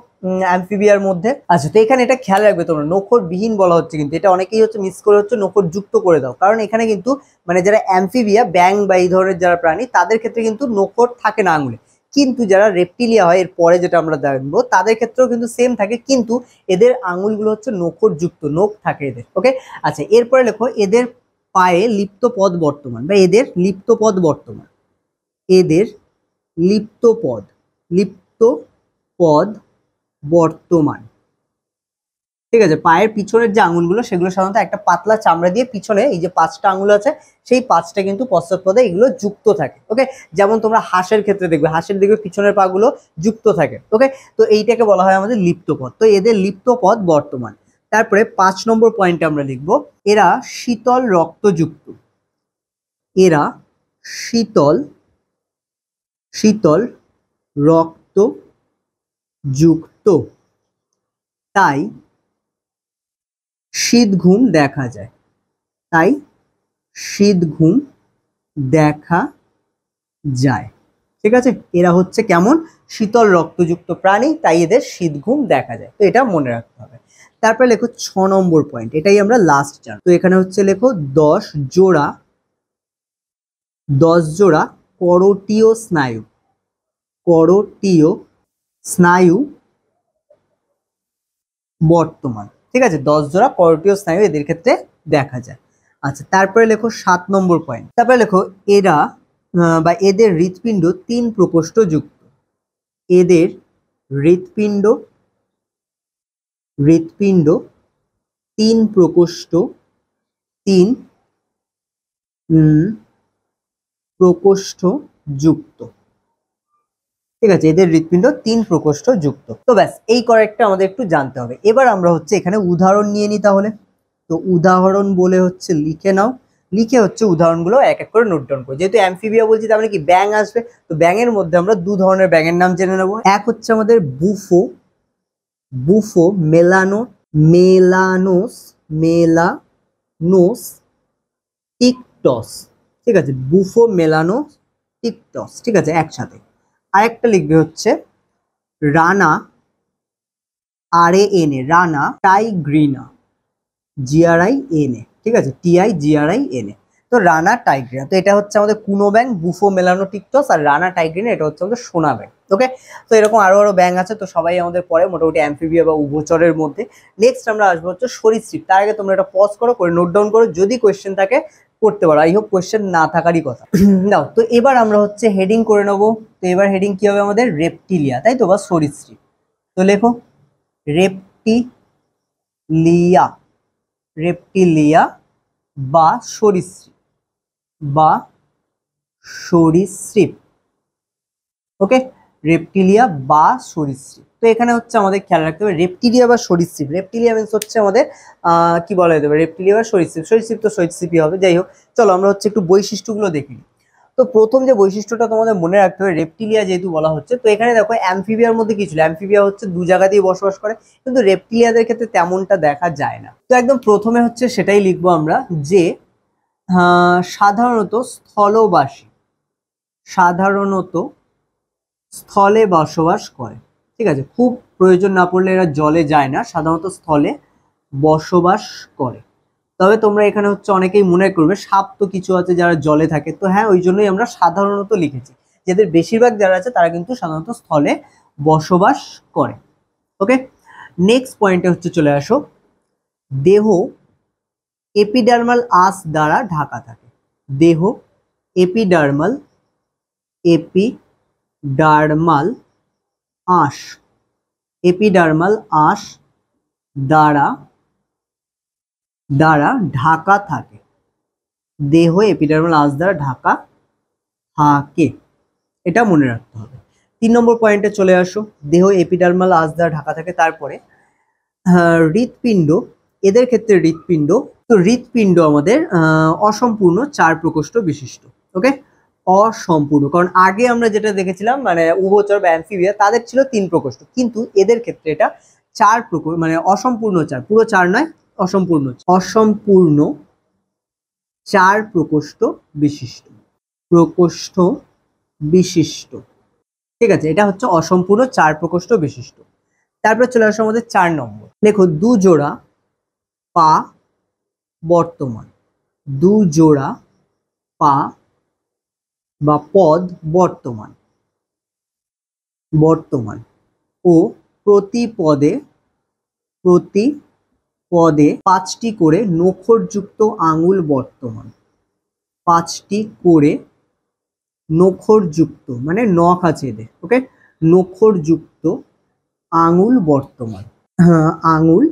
অ্যামফিবিয়ার মধ্যে। আচ্ছা, তো এখানে এটা খেয়াল রাখবে তোমরা, নখরবিহীন বলা হচ্ছে, কিন্তু এটা অনেকেই হচ্ছে মিস করে হচ্ছে নখর যুক্ত করে দাও, কারণ এখানে কিন্তু মানে যারা অ্যামফিবিয়া, ব্যাং বা এই ধরনের যারা প্রাণী, তাদের ক্ষেত্রে কিন্তু নখর থাকে না আঙুলে। কিন্তু যারা রেপটিলিয়া হয়, এর পরে যেটা আমরা দেখবো, তাদের ক্ষেত্রেও কিন্তু সেম থাকে, কিন্তু এদের আঙুলগুলো হচ্ছে নখর যুক্ত, নখ থাকে এদের। ওকে, আচ্ছা, এরপরে লেখো এদের পায়ে লিপ্ত পদ বর্তমান, বা এদের লিপ্ত পদ বর্তমান। এদের লিপ্ত পদ বর্তমান। ঠিক আছে, পায়ের পিছনের যে আঙুলগুলো সেগুলো সাধারণত একটা পাতলা চামড়া দিয়ে পিছনে এই যে 5টা আঙুল আছে সেই 5টা কিন্তু পশ্চাৎপদে এগুলো যুক্ত থাকে। ওকে, যেমন তোমরা হাঁসের ক্ষেত্রে দেখবে, হাঁসের দিকে পিছনের পাগুলো যুক্ত থাকে। ওকে, তো এইটাকে বলা হয় আমাদের লিপ্ত পদ। তো এদের লিপ্ত পদ বর্তমান। তারপরে 5 নম্বর পয়েন্টে আমরা লিখব এরা শীতল রক্তযুক্ত। এরা শীতল রক্তযুক্ত, তাই শীত ঘুম দেখা যায়। ঠিক আছে, এরা হচ্ছে কেমন? শীতল রক্তযুক্ত প্রাণী, তাই এদের শীত ঘুম দেখা যায়। তো এটা মনে রাখতে হবে। তারপরে লেখো 6 নম্বর পয়েন্ট, এটাই আমরা লাস্ট জানি। তো এখানে হচ্ছে লেখো 10 জোড়া করোটীয় স্নায়ু বর্তমান। ঠিক আছে, 10 জোড়া করোটীয় স্নায়ু এদের ক্ষেত্রে দেখা যায়। আচ্ছা, তারপরে লেখো 7 নম্বর পয়েন্ট। তারপরে লেখো এরা বা এদের হৃৎপিণ্ড 3 প্রকোষ্ঠ যুক্ত। এদের হৃৎপিণ্ড 3 প্রকোষ্ঠ যুক্ত। ঠিক আছে, এদের হৃৎপিণ্ড 3 প্রকোষ্ঠ যুক্ত। তো ব্যাস, এই কয়েকটা আমাদের একটু জানতে হবে। এবার আমরা হচ্ছে এখানে উদাহরণ নিয়ে নিই তাহলে। তো উদাহরণ বলে হচ্ছে লিখে নাও, লিখে হচ্ছে উদাহরণগুলো এক এক করে নোট ডাউন করো। যেহেতু অ্যামফিবিয়া বলছি, তার মানে কি ব্যাং আসবে, তো ব্যাঙের মধ্যে আমরা 2 ধরনের ব্যাঙের নাম জেনে নেব। এক হচ্ছে আমাদের বুফো মেলানোস টিকটস। ঠিক আছে, বুফো মেলানোস টিকটস। ঠিক আছে, একসাথে। আরেকটা লিখবে হচ্ছে রানা রানা টাইগ্রিনা, GRINA। ঠিক আছে, TIGRINA। তো রানা টাইগ্রিনা, তো এটা হচ্ছে আমাদের কুনো ব্যাং, বুফো মেলানোটিকটস, আর রানা টাইগ্রিনা এটা হচ্ছে আমাদের সোনা ব্যাং। ওকে, তো এরকম আরো ব্যাং আছে, তো সবাই আমাদের পরে মোটামুটি অ্যামফিবিয়া বা উভচরের মধ্যে। নেক্সট আমরা আসবো হচ্ছে সরীসৃপ। তার আগে তোমরা এটা পজ করে নোট ডাউন করো, যদি কোয়েশ্চেন থাকে করতে পারো। আই হোপ কোয়েশ্চেন না থাকারই কথা। নাও, তো এবার আমরা হচ্ছে হেডিং করে নেবো। তো এবার হেডিং কি হবে আমাদের? রেপটিলিয়া, তাই তো, বা সরীসৃপ। তো লেখো রেপটিলিয়া বা সরীসৃপ। ওকে, রেপটিলিয়া বা সরীসৃপ। তো এখানে হচ্ছে আমাদের খেয়াল রাখতে হবে রেপটিলিয়া বা সরীসৃপ। রেপটিলিয়া মিন্স হচ্ছে আমাদের কি বলা যেতে পারে, রেপটিলিয়া বা সরীসৃপ। সরীসৃপ তো সরীসৃপই হবে। যাই হোক, চলো আমরা হচ্ছে একটু বৈশিষ্ট্যগুলো দেখি। তো প্রথম যে বৈশিষ্ট্যটা তোমাদের মনে রাখতে হবে, রেপটিলিয়া যেহেতু বলা হচ্ছে, তো এখানে দেখো অ্যামফিবিয়ার মধ্যে কি ছিল, অ্যামফিবিয়া হচ্ছে 2 জায়গাতেই বসবাস করে, কিন্তু রেপটিলিয়াদের ক্ষেত্রে তেমনটা দেখা যায় না। তো একদম প্রথমে হচ্ছে সেটাই লিখবো আমরা, যে সাধারণত স্থলে বসবাস করে। ঠিক আছে, খুব প্রয়োজন না পড়লে এরা জলে যায় না, সাধারণত স্থলে বসবাস করে। তবে তোমরা এখানে হচ্ছে অনেকেই মনে করবে সাপ তো কিছু আছে যারা জলে থাকে, তো হ্যাঁ, ওই জন্যই আমরা সাধারণত লিখেছি। যাদের বেশিরভাগ যারা আছে তারা কিন্তু সাধারণত স্থলে বসবাস করে। ওকে, নেক্সট পয়েন্টে হচ্ছে চলে আসো, দেহ এপিডার্মাল আঁশ দ্বারা ঢাকা থাকে। দেহ এপিডার্মাল আঁশ দ্বারা ঢাকা থাকে। দেহ এপিডার্মাল আঁশ দ্বারা ঢাকা থাকে, এটা মনে রাখতে হবে। 3 নম্বর পয়েন্টে চলে আসো, দেহ এপিডার্মাল আঁশ দ্বারা ঢাকা থাকে। তারপরে হৃৎপিণ্ড, এদের ক্ষেত্রে হৃৎপিণ্ড, তো হৃৎপিণ্ড আমাদের অসম্পূর্ণ 4 প্রকোষ্ঠ বিশিষ্ট। ওকে, অসম্পূর্ণ, কারণ আগে আমরা যেটা দেখেছিলাম মানে উভচর বা অ্যামফিবিয়া, তাদের ছিল 3 প্রকোষ্ঠ, কিন্তু এদের ক্ষেত্রে এটা 4 প্রকোষ্ঠ, মানে অসম্পূর্ণ 4, পুরো 4 নয়, অসম্পূর্ণ 4 প্রকোষ্ঠ বিশিষ্ট। বিশিষ্ট। ঠিক আছে, এটা হচ্ছে অসম্পূর্ণ 4 প্রকোষ্ঠ বিশিষ্ট। তারপরে চলে আসো আমাদের 4 নম্বর, লেখো দু জোড়া পা বর্তমান। দু জোড়া পা বা পদ বর্তমান বর্তমান ও প্রতি পদে 5টি করে নখরযুক্ত আঙুল বর্তমান। 5টি করে নখরযুক্ত মানে নখ আছে এদের, ওকে, নখরযুক্ত আঙুল বর্তমান। হ্যাঁ, আঙুল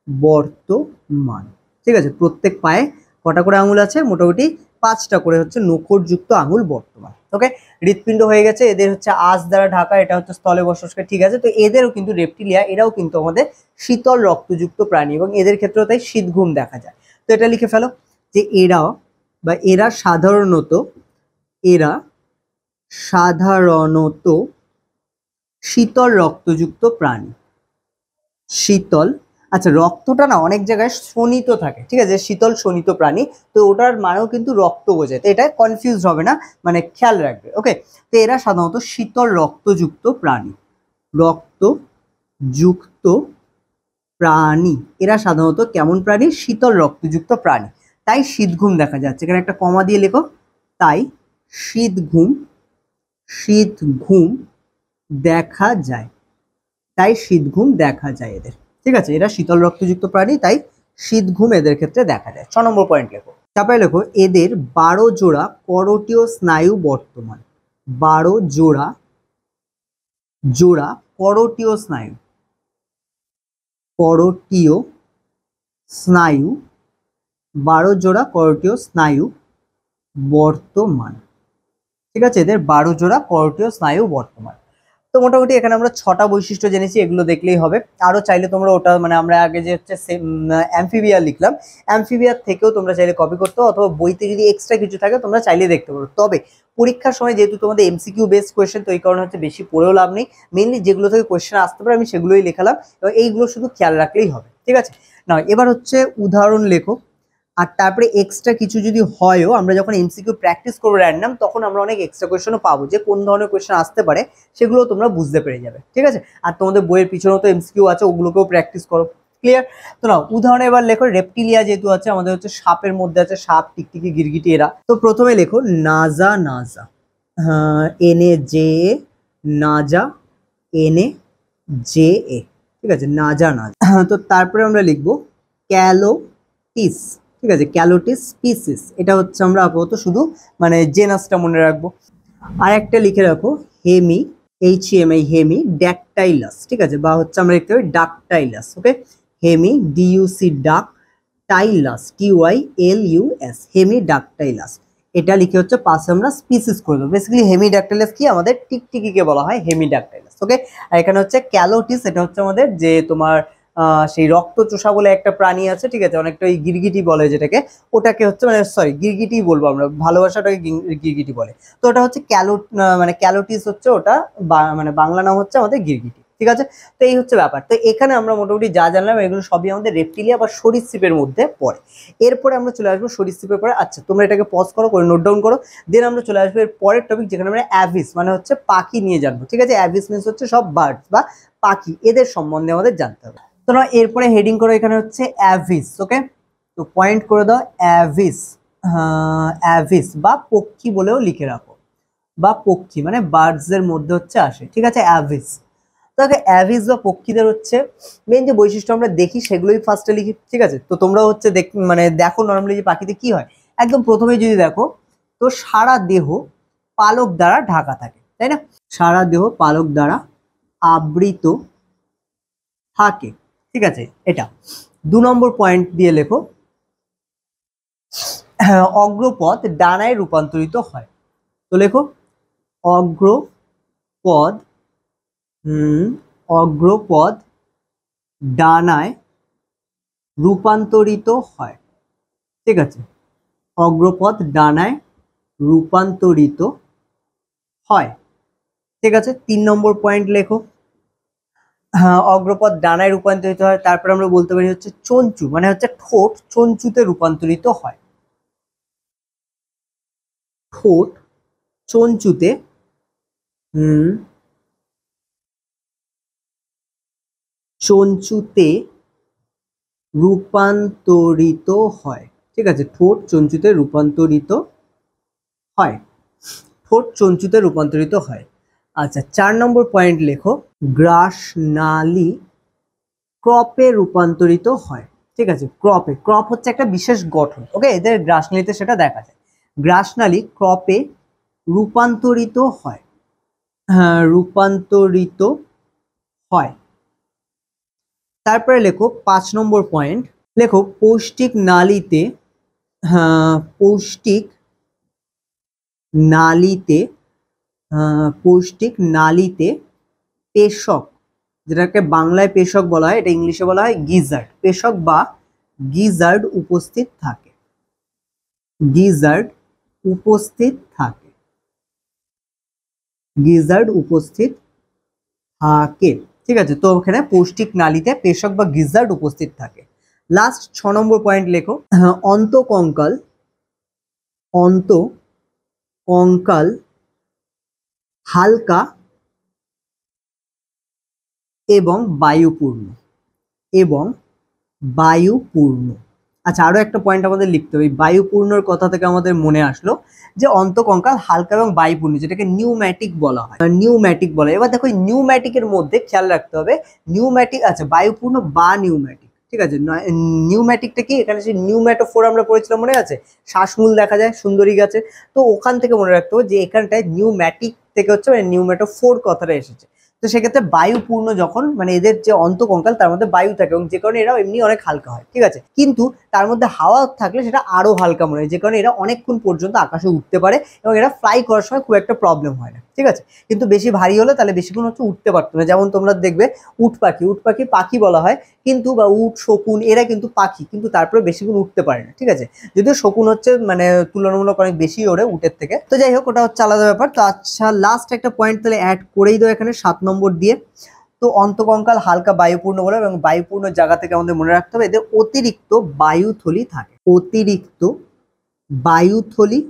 বর্তমান। ঠিক আছে, প্রত্যেক পায়ে কটা করে আঙুল আছে? মোটামুটি 5টা করে হচ্ছে নখরযুক্ত আঙুল বর্তমান। ওকে, হৃৎপিণ্ড হয়ে গেছে, এদের হচ্ছে আঁশ দ্বারা ঢাকা, এটা হচ্ছে স্থলে বসবাসকারী। ঠিক আছে, তো এদেরও কিন্তু রেপটিলিয়া, এরাও কিন্তু আমাদের শীতল রক্তযুক্ত প্রাণী এবং এদের ক্ষেত্রেও তাই শীত ঘুম দেখা যায়। তো এটা লিখে ফেলো যে এরা সাধারণত শীতল রক্তযুক্ত প্রাণী। শীতল, আচ্ছা রক্তটা না অনেক জায়গায় শোণিত থাকে, ঠিক আছে, শীতল শোণিত প্রাণী, তো ওটার মানেও কিন্তু রক্ত বোঝায়, তো এটা কনফিউজ হবে না, মানে খেয়াল রাখবে। ওকে, তো এরা সাধারণত শীতল রক্তযুক্ত প্রাণী। রক্তযুক্ত প্রাণী, এরা সাধারণত কেমন প্রাণী? শীতল রক্তযুক্ত প্রাণী। তাই শীত ঘুম দেখা যাচ্ছে, এখানে একটা কমা দিয়ে লেখো, তাই শীত ঘুম দেখা যায়। তাই শীত ঘুম দেখা যায় এদের। ঠিক আছে, এরা শীতল রক্তযুক্ত প্রাণী, তাই শীত ঘুম এদের ক্ষেত্রে দেখা যায়। 6 নম্বর পয়েন্ট লেখো, তারপরে লেখো এদের 12 জোড়া করোটীয় স্নায়ু বর্তমান। 12 জোড়া করোটীয় স্নায়ু 12 জোড়া করোটীয় স্নায়ু বর্তমান। ঠিক আছে, এদের 12 জোড়া করোটীয় স্নায়ু বর্তমান। তো মোটামুটি এখানে আমরা 6টা বৈশিষ্ট্য জেনেছি, এগুলো দেখলেই হবে। আরো চাইলে তোমরা ওটা মানে আমরা আগে যে হচ্ছে অ্যামফিবিয়া লিখলাম, অ্যামফিবিয়ার থেকেও তোমরা চাইলে কপি করতে, অথবা বইতে যদি এক্সট্রা কিছু থাকে তোমরা চাইলে দেখতে পারো। তবে পরীক্ষার সময় যেহেতু তোমাদের এমসিকিউ বেসড কোয়েশ্চেন, তো এই কারণে হচ্ছে বেশি পড়েও লাভ নেই। মেনলি যেগুলো থেকে কোয়েশ্চেন আসতে পারে আমি সেগুলোই লেখালাম, এবং এইগুলো শুধু খেয়াল রাখলেই হবে। ঠিক আছে, না এবার হচ্ছে উদাহরণ লেখো। আর তারপরে এক্সট্রা কিছু যদি হয়ও, আমরা যখন এমসিকিউ প্র্যাকটিস করবো র্যান্ডম, তখন আমরা অনেক এক্সট্রা কোয়েশ্চেনও পাবো, যে কোন ধরনের কোয়েশ্চেন আসতে পারে সেগুলো তোমরা বুঝতে পেরে যাবে। ঠিক আছে, আর তোমাদের বইয়ের পিছনেও তো এমসিকিউ আছে, ওগুলোকেও প্র্যাকটিস করো। ক্লিয়ার? তো নাও উদাহরণে এবার লেখো, রেপটিলিয়া যেহেতু আছে, আমাদের হচ্ছে সাপের মধ্যে আছে সাপ, টিকটিকি, গিরগিটি, এরা। তো প্রথমে লেখো নাজা। এনে জে, নাজা, এনে জে এ। ঠিক আছে, নাজা। তো তারপরে আমরা লিখবো ক্যালোটিস। ঠিক আছে, ক্যালোটিস স্পিসিস, এটা হচ্ছে আমরা আপাতত শুধু মানে জেনাসটা মনে রাখবো। আর একটা লিখে রাখো হেমি ড্যাকটাইলাস। ঠিক আছে, বা হচ্ছে আমরা লিখতে পারি ডাকটাইলাস। ওকে, হেমি ডিইউসি ডাক, টাইলাস TYLUS, হেমি ডাকটাইলাস। এটা লিখে হচ্ছে পাশে আমরা স্পিসিস করে দেবো। বেসিক্যালি হেমি ডাকটাইলাস কি? আমাদের টিকটিকিকে বলা হয় হেমি ডাকটাইলাস। ওকে, আর এখানে হচ্ছে ক্যালোটিস, এটা হচ্ছে আমাদের যে তোমার সেই রক্তচোষা বলে একটা প্রাণী আছে। ঠিক আছে, অনেকটা ওই গিরগিটি বলে যেটাকে, ওটাকে হচ্ছে মানে সরি গিরগিটি বলবো আমরা, ভালোবাসাটাকে গিরগিটি বলে। তো ওটা হচ্ছে মানে ক্যালোটিস হচ্ছে ওটা, মানে বাংলা নাম হচ্ছে আমাদের গিরগিটি। ঠিক আছে, তো এই হচ্ছে ব্যাপার। তো এখানে আমরা মোটামুটি যা জানলাম এগুলো সবই আমাদের রেপটিলিয়া বা সরীসৃপের মধ্যে পড়ে। এরপরে আমরা চলে আসবো সরীসৃপের পরে। আচ্ছা তোমরা এটাকে পজ করো, করে নোট ডাউন করো। দেন আমরা চলে আসবো এর পরের টপিক, যেখানে আমরা অ্যাভিস মানে হচ্ছে পাখি নিয়ে জানবো। ঠিক আছে, অ্যাভিস মিনস হচ্ছে সব বার্ডস বা পাখি, এদের সম্বন্ধে আমাদের জানতে হবে। তোমরা এরপরে হেডিং করো, এখানে হচ্ছে অ্যাভিস। ওকে, তো পয়েন্ট করে দাও অ্যাভিস। অ্যাভিস বা পক্ষী বলেও লিখে রাখো, বা পক্ষী মানে বার্ডস এর মধ্যে হচ্ছে আসে। ঠিক আছে, অ্যাভিস। তাকে অ্যাভিস বা পক্ষীদের হচ্ছে মেন যে বৈশিষ্ট্য আমরা দেখি সেগুলোই ফার্স্টে লিখি। ঠিক আছে, তো তোমরা হচ্ছে মানে দেখো নর্মালি যে পাখিতে কি হয়, একদম প্রথমে যদি দেখো, তো সারা দেহ পালক দ্বারা ঢাকা থাকে, তাই না? সারা দেহ পালক দ্বারা আবৃত থাকে। ঠিক আছে, এটা 2 নম্বর পয়েন্ট দিয়ে লেখো অগ্রপদ ডানায় রূপান্তরিত হয়। তো লেখো অগ্রপদ অগ্রপদ ডানায় রূপান্তরিত হয়। ঠিক আছে, অগ্রপদ ডানায় রূপান্তরিত হয়। ঠিক আছে, 3 নম্বর পয়েন্ট লেখো অগ্রপদ ডানায় রূপান্তরিত হয়। তারপর আমরা বলতে পারি হচ্ছে চঞ্চু মানে হচ্ছে ঠোঁট চঞ্চুতে রূপান্তরিত হয়। ঠোঁট চঞ্চুতে হুম চঞ্চুতে রূপান্তরিত হয়। ঠিক আছে, ঠোঁট চঞ্চুতে রূপান্তরিত হয়, ঠোঁট চঞ্চুতে রূপান্তরিত হয়। আচ্ছা, 4 নম্বর পয়েন্ট লেখো, গ্রাসনালী ক্রপে রূপান্তরিত হয়। ঠিক আছে, ক্রপে, ক্রপ হচ্ছে একটা বিশেষ গঠন, ওকে, এদের গ্রাসনালীতে সেটা দেখা যায়। গ্রাসনালী ক্রপে রূপান্তরিত হয়, হ্যাঁ রূপান্তরিত হয়। তারপরে লেখো 5 নম্বর পয়েন্ট, লেখো পৌষ্টিক নালীতে, হ্যাঁ পৌষ্টিক নালীতে, পৌষ্টিক নালীতে পেশক, যেটাকে বাংলায় পেশক বলা হয়, এটা ইংলিশে বলা হয় গিজার্ড, পেশক বা গিজার্ড উপস্থিত থাকে, গিজার্ড উপস্থিত থাকে, গিজার্ড উপস্থিত থাকে। ঠিক আছে, তো ওখানে পৌষ্টিক নালীতে পেশক বা গিজার্ড উপস্থিত থাকে। লাস্ট 6 নম্বর পয়েন্ট লেখো, অন্তকঙ্কাল, অন্তকঙ্কাল হালকা এবং বায়ুপূর্ণ, এবং বায়ুপূর্ণ। আচ্ছা, আরো একটা পয়েন্ট আমাদের লিখতে হবে, বায়ুপূর্ণর কথা থেকে আমাদের মনে আসলো যে অন্তকঙ্কাল হালকা এবং বায়ুপূর্ণ, যেটাকে নিউম্যাটিক বলা হয়, নিউম্যাটিক বলা হয়। এবার দেখো নিউম্যাটিকের মধ্যে খেয়াল রাখতে হবে, নিউম্যাটিক আচ্ছা বায়ুপূর্ণ বা নিউম্যাটিক, ঠিক আছে, নিউম্যাটিকটা কি, এখানে সেই নিউম্যাটোফোর আমরা পড়েছিলাম মনে আছে, শ্বাসমূল দেখা যায় সুন্দরী গাছে, তো ওখান থেকে মনে রাখতে হবে যে এখানটায় নিউম্যাটিক থেকে হচ্ছে মানে নিউম্যাটোফোর কথাটা এসেছে। তো সেক্ষেত্রে বায়ুপূর্ণ যখন মানে এদের যে অন্তকঙ্কাল তার মধ্যে বায়ু থাকে, এবং যে কারণে এরা এমনি অনেক হালকা হয়, ঠিক আছে, কিন্তু তার মধ্যে হাওয়া থাকলে সেটা আরো হালকা মনে হয়, যে কারণে এরা অনেকক্ষণ পর্যন্ত আকাশে উঠতে পারে, এবং এরা ফ্লাই করার সময় খুব একটা প্রবলেম হয় না, ঠিক আছে। কিন্তু বেশি ভারী হলে তাহলে বেশিক্ষণ হচ্ছে উঠতে পারতো না, যেমন তোমরা দেখবে উট পাখি পাখি বলা হয়, কিন্তু বা উট শকুন এরা কিন্তু পাখি, কিন্তু তারপরে বেশিক্ষণ উঠতে পারে না, ঠিক আছে, যদিও শকুন হচ্ছে মানে তুলনামূলক অনেক বেশি ওড়ে উটের থেকে। তো যাই হোক, ওটা হচ্ছে আলাদা ব্যাপার। তো আচ্ছা, লাস্ট একটা পয়েন্ট তাহলে অ্যাড করেই দাও এখানে 7 নম্বর দিয়ে। তো অন্তকঙ্কাল হালকা বায়ুপূর্ণ বলে, এবং বায়ুপূর্ণ জায়গা থেকে আমাদের মনে রাখতে হবে এদের অতিরিক্ত বায়ুথলি থাকে, অতিরিক্ত বায়ুথলি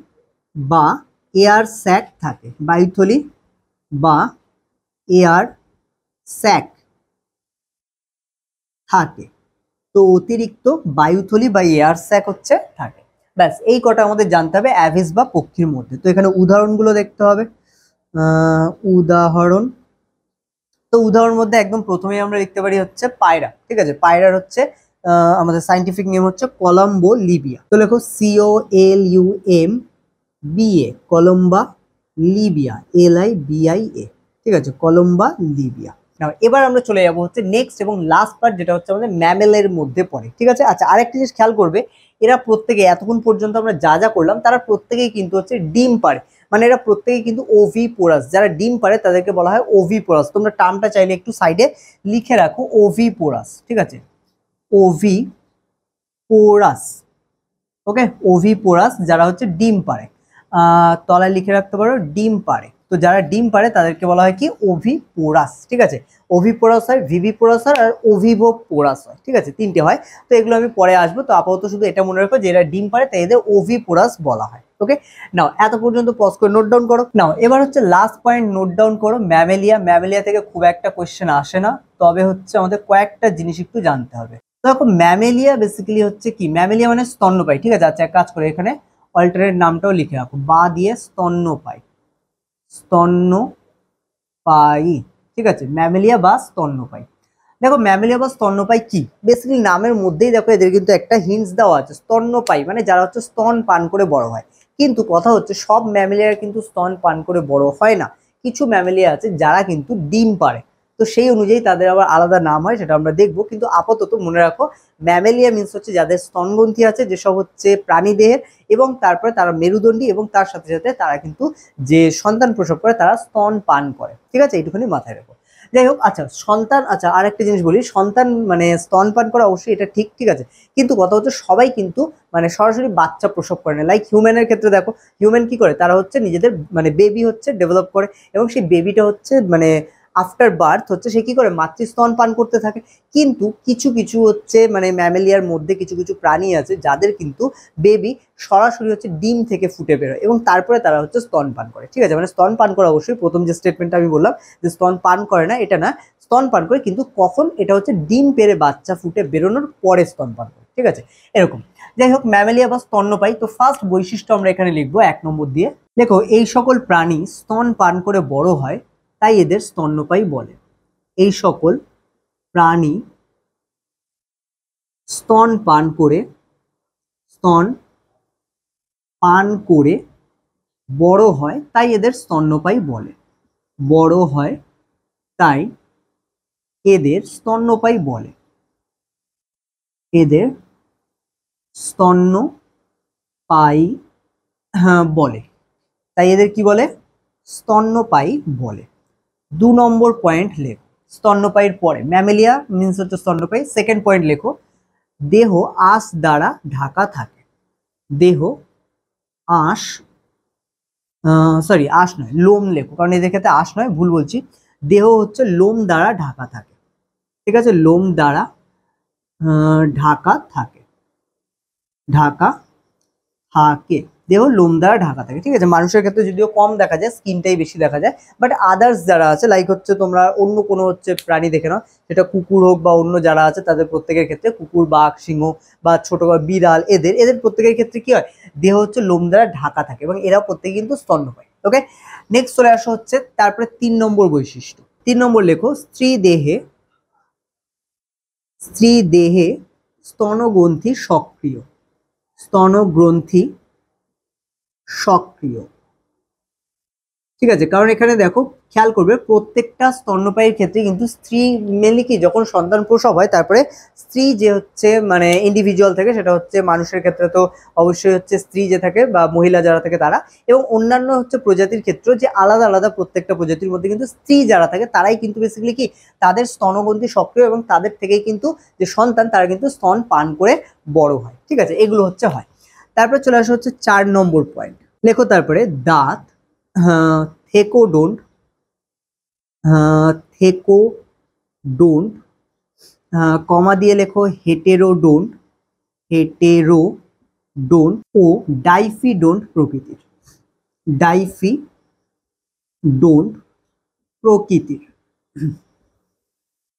বা এয়ার স্যাক থাকে, বায়ুথলি বা এয়ার স্যাক থাকে। তো অতিরিক্ত বায়ুথলি বা এয়ার স্যাক হচ্ছে থাকে। ব্যাস, এই কটা আমাদের জানতে হবে অ্যাভিস বা পক্ষীর মধ্যে। তো এখানে উদাহরণগুলো দেখতে হবে, উদাহরণ। তো উদাহরণের মধ্যে একদম প্রথমেই আমরা লিখতে পারি হচ্ছে পায়রা, ঠিক আছে, পায়রার হচ্ছে আমাদের সাইন্টিফিক নেম হচ্ছে কলম্বো লিবিয়া। তো লেখো COLUMBA, কলম্বা লিবিয়া, LIBIA, ঠিক আছে, কলম্বা লিবিয়া। এবার আমরা চলে যাবো হচ্ছে নেক্সট এবং লাস্ট পার্ট, যেটা হচ্ছে আমাদের ম্যামেলের মধ্যে পড়ে, ঠিক আছে। আচ্ছা, আরেকটা জিনিস খেয়াল করবে, এরা প্রত্যেকে এতক্ষণ পর্যন্ত আমরা যা যা করলাম তারা প্রত্যেকেই কিন্তু হচ্ছে ডিম পারে, মানে এরা প্রত্যেকেই কিন্তু ওভিপোরাস, যারা ডিম পারে তাদেরকে বলা হয় ওভিপোরাস। তোমরা টার্মটা চাইলে একটু সাইডে লিখে রাখো, ওভিপোরাস, ঠিক আছে, ওভিপোরাস, ওকে, ওভিপোরাস যারা হচ্ছে ডিম পারে, তলায় লিখে রাখতে পারো ডিম পারে। তো যারা ডিম পারে তাদেরকে বলা হয় কি, ওভিপোরাস, ঠিক আছে। ওভিপোরাস হয়, ভিভিপোরাস হয়, আর ওভিভোপোরাস হয়, ঠিক আছে, তিনটে হয়। তো এগুলো আমি পরে আসবো, তো আপাতত শুধু এটা মনে রাখো যে এরা ডিম পারে তাই এদের ওভিপোরাস বলা হয়, ওকে। নাও এত পর্যন্ত পজ করে নোট ডাউন করো। নাও এবার হচ্ছে লাস্ট পয়েন্ট নোট ডাউন করো, ম্যামেলিয়া। ম্যামেলিয়া থেকে খুব একটা কোয়েশ্চেন আসে না, তবে হচ্ছে আমাদের কয়েকটা জিনিস একটু জানতে হবে। দেখো ম্যামেলিয়া বেসিক্যালি হচ্ছে কি, ম্যামেলিয়া মানে স্তন্যপায়ী, ঠিক আছে। আচ্ছা, এক কাজ করে এখানে অল্টারনেট নামটাও লিখে রাখো, বা দিয়ে স্তন্যপায়ী, স্তন্যপায়ী, ঠিক আছে, ম্যামেলিয়া বা স্তন্যপায়ী। দেখো ম্যামেলিয়া বা স্তন্যপায়ী কি, বেসিক্যালি নামের মধ্যেই দেখো এদের কিন্তু একটা হিন্টস দেওয়া আছে, স্তন্যপায়ী মানে যারা হচ্ছে স্তন পান করে বড় হয়। কিন্তু কথা হচ্ছে সব ম্যামেলিয়া কিন্তু স্তন পান করে বড় হয় না, কিছু ম্যামেলিয়া আছে যারা কিন্তু ডিম পারে, তো সেই অনুযায়ী তাদের আবার আলাদা নাম হয়, সেটা আমরা দেখবো। কিন্তু আপাতত মনে রাখো ম্যামেলিয়া মিন্স হচ্ছে যাদের স্তনগ্রন্থি আছে, যেসব হচ্ছে প্রাণী দেহের, এবং তারপরে তারা মেরুদণ্ডী, এবং তার সাথে সাথে তারা কিন্তু যে সন্তান প্রসব করে তারা স্তন পান করে, ঠিক আছে, এইটুখানি মাথায় রাখো। যাই হোক, আচ্ছা সন্তান, আচ্ছা আরেকটা জিনিস বলি, সন্তান মানে স্তনপান করা অবশ্যই এটা ঠিক, ঠিক আছে, কিন্তু কথা হচ্ছে সবাই কিন্তু মানে সরাসরি বাচ্চা প্রসব করে না। লাইক হিউম্যানের ক্ষেত্রে দেখো, হিউম্যান কি করে, তারা হচ্ছে নিজেদের মানে বেবি হচ্ছে ডেভেলপ করে, এবং সেই বেবিটা হচ্ছে মানে আফটার বার্থ হচ্ছে সে কি করে মাতৃস্তন পান করতে থাকে। কিন্তু কিছু কিছু হচ্ছে মানে ম্যামেলিয়ার মধ্যে কিছু কিছু প্রাণী আছে যাদের কিন্তু বেবি সরাসরি হচ্ছে ডিম থেকে ফুটে বেরোয় এবং তারপরে তারা হচ্ছে স্তন পান করে। ঠিক আছে, মানে স্তন পান করা অবশ্যই প্রথম যে স্টেটমেন্টটা আমি বললাম যে স্তন পান করে না, এটা না, স্তন পান করে, কিন্তু কখন, এটা হচ্ছে ডিম পেড়ে বাচ্চা ফুটে বেরোনোর পরে স্তন পান করে। ঠিক আছে, এরকম। যাই হোক, ম্যামেলিয়া বা স্তন্যপায়ী, তো ফার্স্ট বৈশিষ্ট্য আমরা এখানে লিখবো 1 নম্বর দিয়ে। দেখো, এই সকল প্রাণী স্তন পান করে বড় হয়, তাই এদের স্তন্যপায়ী বলে। এই সকল প্রাণী স্তন পান করে বড় হয়, তাই এদের স্তন্যপায়ী বলে। বড় হয় তাই এদের স্তন্যপায়ী বলে। এদের স্তন্যপায়ী বলে, তাই এদের কি বলে? স্তন্যপায়ী বলে। 2 নম্বর পয়েন্ট লেখো স্তন্যপায়ীর পরে, ম্যামেলিয়া মিন্স হচ্ছে স্তন্যপায়ী। সেকেন্ড পয়েন্ট লেখো, দেহ আঁশ দ্বারা ঢাকা থাকে। দেহ আঁশ, সরি আঁশ নয়, লোম লেখো, কারণ এদের ক্ষেত্রে আঁশ নয়, ভুল বলছি। দেহ হচ্ছে লোম দ্বারা ঢাকা থাকে। ঠিক আছে, লোম দ্বারা ঢাকা থাকে। দেহ লোম দ্বারা ঢাকা থাকে। ঠিক আছে, মানুষের ক্ষেত্রে যদিও কম দেখা যায়, স্কিনটাই বেশি দেখা যায়, বাট আদার্স যারা আছে, লাইক হচ্ছে তোমরা অন্য কোনো হচ্ছে প্রাণী দেখে নাও, সেটা কুকুর হোক বা অন্য যারা আছে, তাদের প্রত্যেকের ক্ষেত্রে, কুকুর, বাঘ, সিংহ বা ছোট বা বিড়াল, এদের প্রত্যেকের ক্ষেত্রে কি হয়, দেহ হচ্ছে লোম দ্বারা ঢাকা থাকে এবং এরা প্রত্যেকে কিন্তু স্তন্যপায়ী। ওকে, নেক্সট চলে আসা হচ্ছে তারপরে 3 নম্বর বৈশিষ্ট্য। 3 নম্বর লেখো, স্ত্রী দেহে স্তনগ্রন্থি সক্রিয়। স্তনগ্রন্থি সক্রিয়। ঠিক আছে, কারণ এখানে দেখো, খেয়াল করবে প্রত্যেকটা স্তন্যপায়ীর ক্ষেত্রে কিন্তু স্ত্রী মেনলি কি, যখন সন্তান প্রসব হয় তারপরে স্ত্রী যে হচ্ছে মানে ইন্ডিভিজুয়াল থাকে, সেটা হচ্ছে মানুষের ক্ষেত্রে তো অবশ্যই হচ্ছে স্ত্রী যে থাকে বা মহিলা যারা থাকে তারা, এবং অন্যান্য হচ্ছে প্রজাতির ক্ষেত্রে যে আলাদা আলাদা প্রত্যেকটা প্রজাতির মধ্যে কিন্তু স্ত্রী যারা থাকে তারাই কিন্তু বেসিক্যালি কি, তাদের স্তনগ্রন্থি সক্রিয় এবং তাদের থেকেই কিন্তু যে সন্তান তারা কিন্তু স্তন পান করে বড় হয়। ঠিক আছে, এগুলো হচ্ছে হয়। তারপরে চলে আসা হচ্ছে 4 নম্বর পয়েন্ট লেখো, তারপরে দাঁত থেকোডোন্ট কমা দিয়ে লেখো হেটেরোডোন্ট ও ডাইফিডোন্ট প্রকৃতির।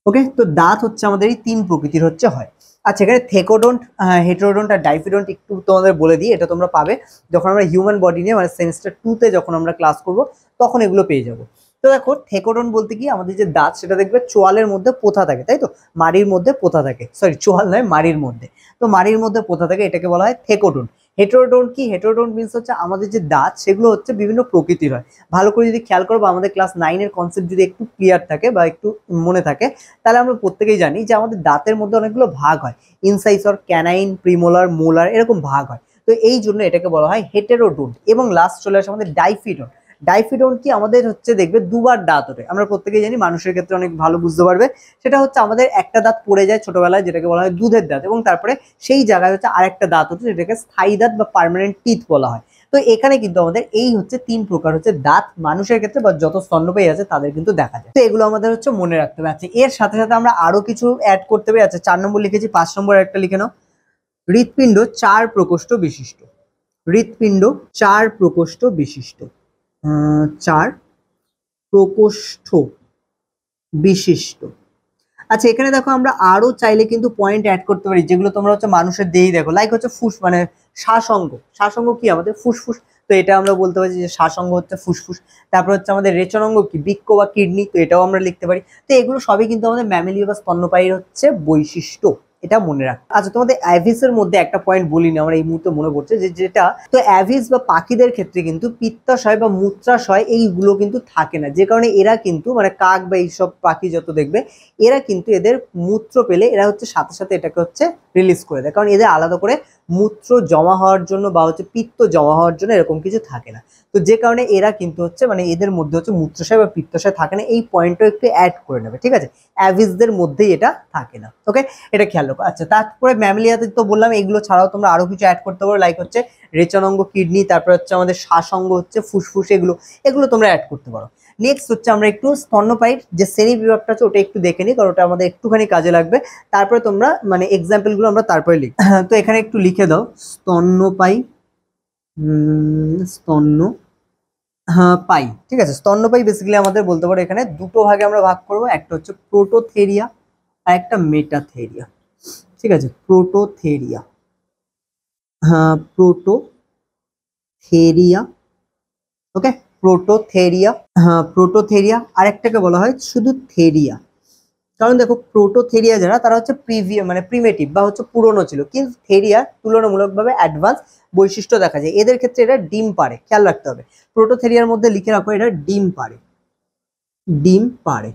ওকে, তো দাঁত হচ্ছে আমাদের এই 3 প্রকৃতির হচ্ছে হয়। আচ্ছা, এখানে থেকোডোন্ট, হেটেরোডোন্ট আর ডাইফিডোন্ট একটু তোমাদের বলে দিই, এটা তোমরা পাবে যখন আমরা হিউম্যান বডি নিয়ে মানে সেমিস্টার 2-তে যখন আমরা ক্লাস করব তখন এগুলো পেয়ে যাবো। তো দেখো, থেকোডোন্ট বলতে কি, আমাদের যে দাঁত সেটা দেখবে চোয়ালের মধ্যে পোথা থাকে, তাই তো, মাড়ির মধ্যে পোথা থাকে, সরি চোয়াল নয়, মাড়ির মধ্যে, তো মাড়ির মধ্যে পোথা থাকে, এটাকে বলা হয় থেকোডোন্ট। হেটেরোডোন্ট কি, হেটেরোডোন্ট মিন্স হচ্ছে আমাদের যে দাঁত সেগুলো হচ্ছে বিভিন্ন প্রকৃতির হয়। ভালো করে যদি খেয়াল করবো, আমাদের ক্লাস 9-এর কনসেপ্ট যদি একটু ক্লিয়ার থাকে বা একটু মনে থাকে, তাহলে আমরা প্রত্যেকেই জানি যে আমাদের দাঁতের মধ্যে অনেকগুলো ভাগ হয়, ইনসাইসর, ক্যানাইন, প্রিমোলার, মোলার, এরকম ভাগ হয়। তো এই জন্য এটাকে বলা হয় হেটেরোডোন্ট। এবং লাস্ট চলে আসে আমাদের ডাইফিডোন্ট। ডাইফিডোন্ট কি, আমাদের হচ্ছে দেখবে দুবার দাঁত ওঠে, আমরা প্রত্যেকেই জানি, মানুষের ক্ষেত্রে অনেক ভালো বুঝতে পারবে, সেটা হচ্ছে আমাদের একটা দাঁত পড়ে যায় ছোটবেলায়, যেটাকে বলা হয় দুধের দাঁত, এবং তারপরে সেই জায়গায় হচ্ছে আরেকটা দাঁত হচ্ছে, যেটাকে স্থায়ী দাঁত বা পার্মানেন্ট টিথ বলা হয়। তো এখানে কিন্তু আমাদের এই হচ্ছে 3 প্রকার হচ্ছে দাঁত মানুষের ক্ষেত্রে বা যত স্তন্যপায়ী আছে তাদের কিন্তু দেখা যায়। তো এগুলো আমাদের হচ্ছে মনে রাখতে হবে। আচ্ছা, এর সাথে সাথে আমরা আরো কিছু অ্যাড করতে হবে। আচ্ছা, 4 নম্বর লিখেছি, 5 নম্বর একটা লিখে নাও, হৃৎপিণ্ড 4 প্রকোষ্ঠ বিশিষ্ট। হৃৎপিণ্ড 4 প্রকোষ্ঠ বিশিষ্ট। 4 প্রকোষ্ঠ বিশিষ্ট। আচ্ছা, এখানে দেখো, আমরা আরো চাইলে কিন্তু পয়েন্ট অ্যাড করতে পারি, যেগুলো তোমরা হচ্ছে মানুষের দেহেই দেখো, লাইক হচ্ছে মানে শ্বাসঙ্গ কি, আমাদের ফুসফুস, তো এটা আমরা বলতে পারি যে শ্বাসঙ্গ হচ্ছে ফুসফুস। তারপর হচ্ছে আমাদের রেচনাঙ্গ কি, বৃক্ক বা কিডনি, তো এটাও আমরা লিখতে পারি। তো এগুলো সবই কিন্তু আমাদের ম্যামেলিয়া বা স্তন্যপায়ীর হচ্ছে বৈশিষ্ট্য, এটা মনে রাখ। আচ্ছা, তোমাদের অ্যাভিসের মধ্যে একটা পয়েন্ট বলিনি, আমার এই মুহূর্তে মনে পড়ছে, যেটা তো অ্যাভিস বা পাখিদের ক্ষেত্রে কিন্তু পিত্তাশয় বা মূত্রাশয় এইগুলো কিন্তু থাকে না, যে কারণে এরা কিন্তু মানে কাক বা এইসব পাখি যত দেখবে, এরা কিন্তু এদের মূত্র পেলে এরা হচ্ছে সাথে সাথে এটাকে হচ্ছে রিলিজ করে দেয়, কারণ এদের আলাদা করে মূত্র জমা হওয়ার জন্য বা হচ্ছে পিত্ত জমা হওয়ার জন্য এরকম কিছু থাকে না। তো যে কারণে এরা কিন্তু হচ্ছে মানে এদের মধ্যে হচ্ছে মূত্রাশয় বা পিত্তাশয় থাকে না, এই পয়েন্টটাও একটু অ্যাড করে নেবে। ঠিক আছে, অ্যাভিসদের মধ্যেই এটা থাকে না। ওকে, এটা খেয়াল রাখো। আচ্ছা, তারপরে ম্যামেলিয়াতে তো বললাম, এগুলো ছাড়াও তোমরা আরো কিছু অ্যাড করতে পারো, লাইক হচ্ছে রেচনাঙ্গ, কিডনি, তারপরে হচ্ছে আমাদের শ্বাসঙ্গ হচ্ছে ফুসফুস, এগুলো তোমরা অ্যাড করতে পারো। নেক্সট হচ্ছে আমরা একটু স্তন্যপায়ীর যে শ্রেণী বিভাগটা আছে ওটা একটু দেখে নিই, কারণ ওটা আমাদের একটুখানি কাজে লাগবে। তারপরে তোমরা মানে এক্সাম্পলগুলো আমরা তারপরে লিখ। তো এখানে একটু লিখে দাও স্তন্যপায়ী, স্তন্য হ্যাঁ পাই, ঠিক আছে। স্তন্যপায়ী বেসিক্যালি আমাদের বলতে পারো এখানে দুটো ভাগে আমরা ভাগ করব, একটা হচ্ছে প্রোটোথেরিয়া আর একটা মেটাথেরিয়া, ঠিক আছে। প্রোটোথেরিয়া, হ্যাঁ প্রোটোথেরিয়া, ওকে প্রোটোথেরিয়া, হ্যাঁ প্রোটোথেরিয়া। আরেকটাকে বলা হয় শুধু থেরিয়া, কারণ দেখো প্রোটোথেরিয়া যারা তারা হচ্ছে মানে প্রিমেটিভ বা হচ্ছে পুরনো ছিল, কিন্তু থেরিয়া তুলনামূলকভাবে অ্যাডভান্স বৈশিষ্ট্য দেখা যায়। এদের ক্ষেত্রে এটা ডিম পারে, খেয়াল রাখতে হবে। প্রোটোথেরিয়ার মধ্যে লিখে রাখো এটা ডিম পারে, ডিম পারে,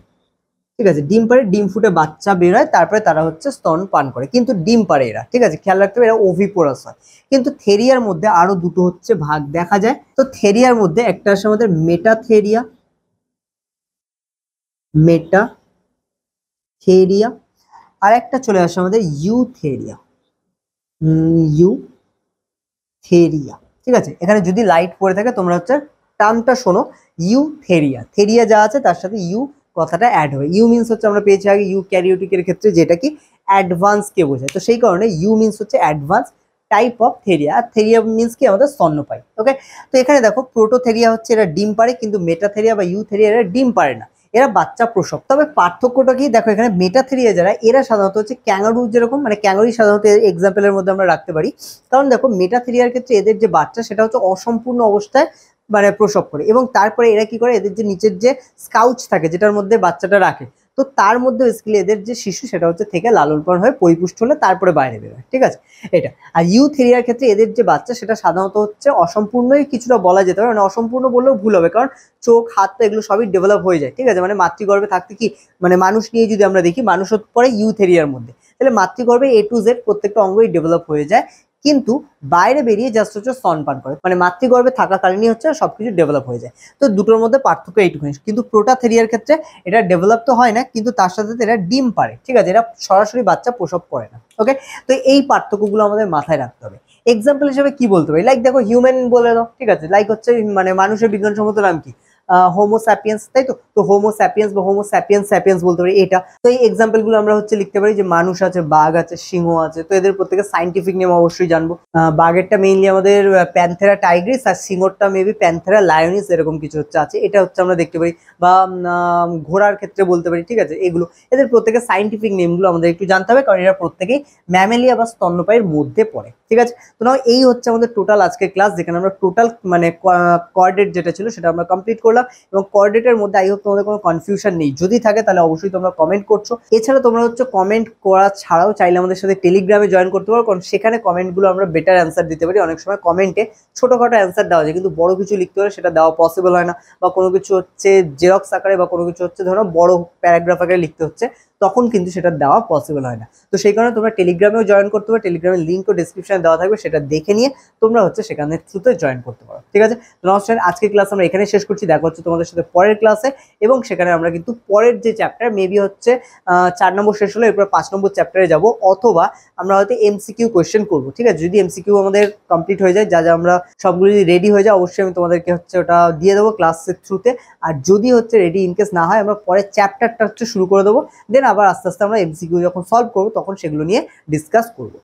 ঠিক আছে। ডিম পারে, ডিম ফুটে বাচ্চা বেরোয়, তারপরে তারা হচ্ছে স্তন পান করে, কিন্তু ডিম পারে এরা, ঠিক আছে। খেয়াল রাখতে হবে এরা ওভিপোরাস হয়। কিন্তু থেরিয়ার মধ্যে আরো দুটো হচ্ছে ভাগ দেখা যায়। তো থেরিয়ার মধ্যে একটা আছে আমাদের মেটাথেরিয়া, মেটাথেরিয়া, আর একটা চলে আসে আমাদের ইউথেরিয়া, ইউথেরিয়া, ঠিক আছে। এখানে যদি লাইট পড়ে থাকে তোমরা হচ্ছে টার্মটা শোনো, ইউথেরিয়া, থেরিয়া যা আছে তার সাথে ইউ কথাটা অ্যাড হবে। ইউ মিনস হচ্ছে আমরা পেয়েছি আগে ইউ ক্যারিওটিকের ক্ষেত্রে যেটা কি অ্যাডভান্স কে বোঝায়, তো সেই কারণে ইউ মিনস হচ্ছে অ্যাডভান্স টাইপ অফ থেরিয়া, আর থেরিয়া মিনস কি আমাদের স্তন্যপায়ী, ওকে। তো এখানে দেখো প্রোটোথেরিয়া হচ্ছে এরা ডিম পারে, কিন্তু মেটাথেরিয়া বা ইউথেরিয়া এরা ডিম পারে না, এরা বাচ্চা প্রসব। তবে পার্থক্যটা কি দেখো, এখানে মেটাথেরিয়া যারা এরা সাধারণত হচ্ছে ক্যাঙ্গারু, যেরকম মানে ক্যাঙ্গারু সাধারণত এক্সাম্পলের মধ্যে আমরা রাখতে পারি, কারণ দেখো মেটাথেরিয়ার ক্ষেত্রে এদের যে বাচ্চা সেটা হচ্ছে অসম্পূর্ণ অবস্থায় মানে প্রসব করে, এবং তারপরে এরা কি করে, এদের যে নিচের যে স্কাউচ থাকে যেটার মধ্যে বাচ্চাটা রাখে, তো তার মধ্যে বেসিক্যালি এদের যে শিশু সেটা হচ্ছে থেকে লালন পালন হয়ে পরিপুষ্ট হলে তারপরে বাইরে বেরোয়, ঠিক আছে এটা। আর ইউথেরিয়ার ক্ষেত্রে এদের যে বাচ্চা সেটা সাধারণত হচ্ছে অসম্পূর্ণই কিছুটা বলা যেতে পারে, মানে অসম্পূর্ণ বললেও ভুল হবে, কারণ চোখ হাত পা এগুলো সবই ডেভেলপ হয়ে যায়, ঠিক আছে। মানে মাতৃগর্ভে থাকতে কি মানে মানুষ নিয়ে যদি আমরা দেখি, মানুষ পরে ইউথেরিয়ার মধ্যে, তাহলে মাতৃগর্ভে A to Z প্রত্যেকটা অঙ্গই ডেভেলপ হয়ে যায়, কিন্তু বাইরে বেরিয়ে জাস্ট হচ্ছে স্তনপান করে, মানে মাতৃগর্ভে থাকাকালীনই হচ্ছে সবকিছু ডেভেলপ হয়ে যায়। তো দুটোর মধ্যে পার্থক্য এইটুকুনি। কিন্তু প্রোটাথেরিয়ার ক্ষেত্রে এটা ডেভেলপ তো হয় না, কিন্তু তার সাথে এরা ডিম পারে, ঠিক আছে। এরা সরাসরি বাচ্চা প্রসব করে না, ওকে। তো এই পার্থক্যগুলো আমাদের মাথায় রাখতে হবে। এক্সাম্পল হিসেবে কি বলতে পারি, লাইক দেখো হিউম্যান বলে দাও, ঠিক আছে। লাইক হচ্ছে মানে মানুষের বিজ্ঞানসম্মত নাম কি, হোমো স্যাপিয়েন্স, তাই তো। তো হোমো স্যাপিয়েন্স বা হোমো স্যাপিয়েন্স স্যাপিয়েন্স বলতে পারি এটা। তো এই এক্সাম্পল গুলো আমরা হচ্ছে লিখতে পারি যে মানুষ আছে, বাঘ আছে, সিংহ আছে, তো এদের প্রত্যেকের সাইন্টিফিক নেম অবশ্যই জানবো। বাঘেরটা মেইনলি আমাদের প্যান্থেরা টাইগ্রিস, আর সিংহটা মেবি প্যান্থেরা লায়নিস, এরকম কিছু হচ্ছে আছে, এটা হচ্ছে আমরা দেখতে পারি। বা ঘোড়ার ক্ষেত্রে বলতে পারি, ঠিক আছে। এগুলো এদের প্রত্যেকের সাইন্টিফিক নেমগুলো আমাদের একটু জানতে হবে, কারণ এরা প্রত্যেকেই ম্যামেলিয়া বা স্তন্যপায়ীর মধ্যে পড়ে, ঠিক আছে। তো নাও এই হচ্ছে আমাদের টোটাল আজকের ক্লাস, যেখানে আমরা টোটাল মানে কোঅর্ডিনেট যেটা ছিল সেটা আমরা কমপ্লিট করলাম, এবং কোঅর্ডিনেটের মধ্যে আই হোপ তোমাদের কোনো কনফিউশন নেই। যদি থাকে তাহলে অবশ্যই তোমরা কমেন্ট করছো। এছাড়া তোমরা হচ্ছে কমেন্ট করা ছাড়াও চাইলে আমাদের সাথে টেলিগ্রামে জয়েন করতে পারো, কারণ সেখানে কমেন্টগুলো আমরা বেটার অ্যান্সার দিতে পারি। অনেক সময় কমেন্টে ছোটোখাটো অ্যান্সার দেওয়া যায়, কিন্তু বড় কিছু লিখতে হলে সেটা দেওয়া পসিবল হয় না, বা কোনো কিছু হচ্ছে জেরক্স আকারে বা কোনো কিছু হচ্ছে ধরো বড় প্যারাগ্রাফ আকারে লিখতে হচ্ছে, তখন কিন্তু সেটা দেওয়া পসিবল হয় না। তো সেই কারণে তোমরা টেলিগ্রামেও জয়েন করতে পারো, টেলিগ্রামের লিঙ্কও ডিসক্রিপশনে দেওয়া থাকবে, সেটা দেখে নিয়ে তোমরা হচ্ছে সেখানে থ্রুতে জয়েন করতে পারো, ঠিক আছে। তো নমস্কার, আজকের ক্লাস আমরা এখানে শেষ করছি, দেখা হচ্ছে তোমাদের সাথে পরের ক্লাসে, এবং সেখানে আমরা কিন্তু পরের যে চ্যাপ্টার মেবি হচ্ছে 4 নম্বর শেষ হলো, এরপর 5 নম্বর চ্যাপ্টারে যাব, অথবা আমরা হয়তো এমসিকিউ কোয়েশ্চেন করবো, ঠিক আছে। যদি এমসিকিউ আমাদের কমপ্লিট হয়ে যায়, যা যা আমরা সবগুলো যদি রেডি হয়ে যায়, অবশ্যই আমি তোমাদেরকে হচ্ছে ওটা দিয়ে দেবো ক্লাসের থ্রুতে। আর যদি হচ্ছে রেডি ইনকেস না হয়, আমরা পরের চ্যাপ্টারটা হচ্ছে শুরু করে দেবো, দেন আবার আস্তে আস্তে আমরা এমসিকিউ যখন সলভ করবো তখন সেগুলো নিয়ে ডিসকাস করবো।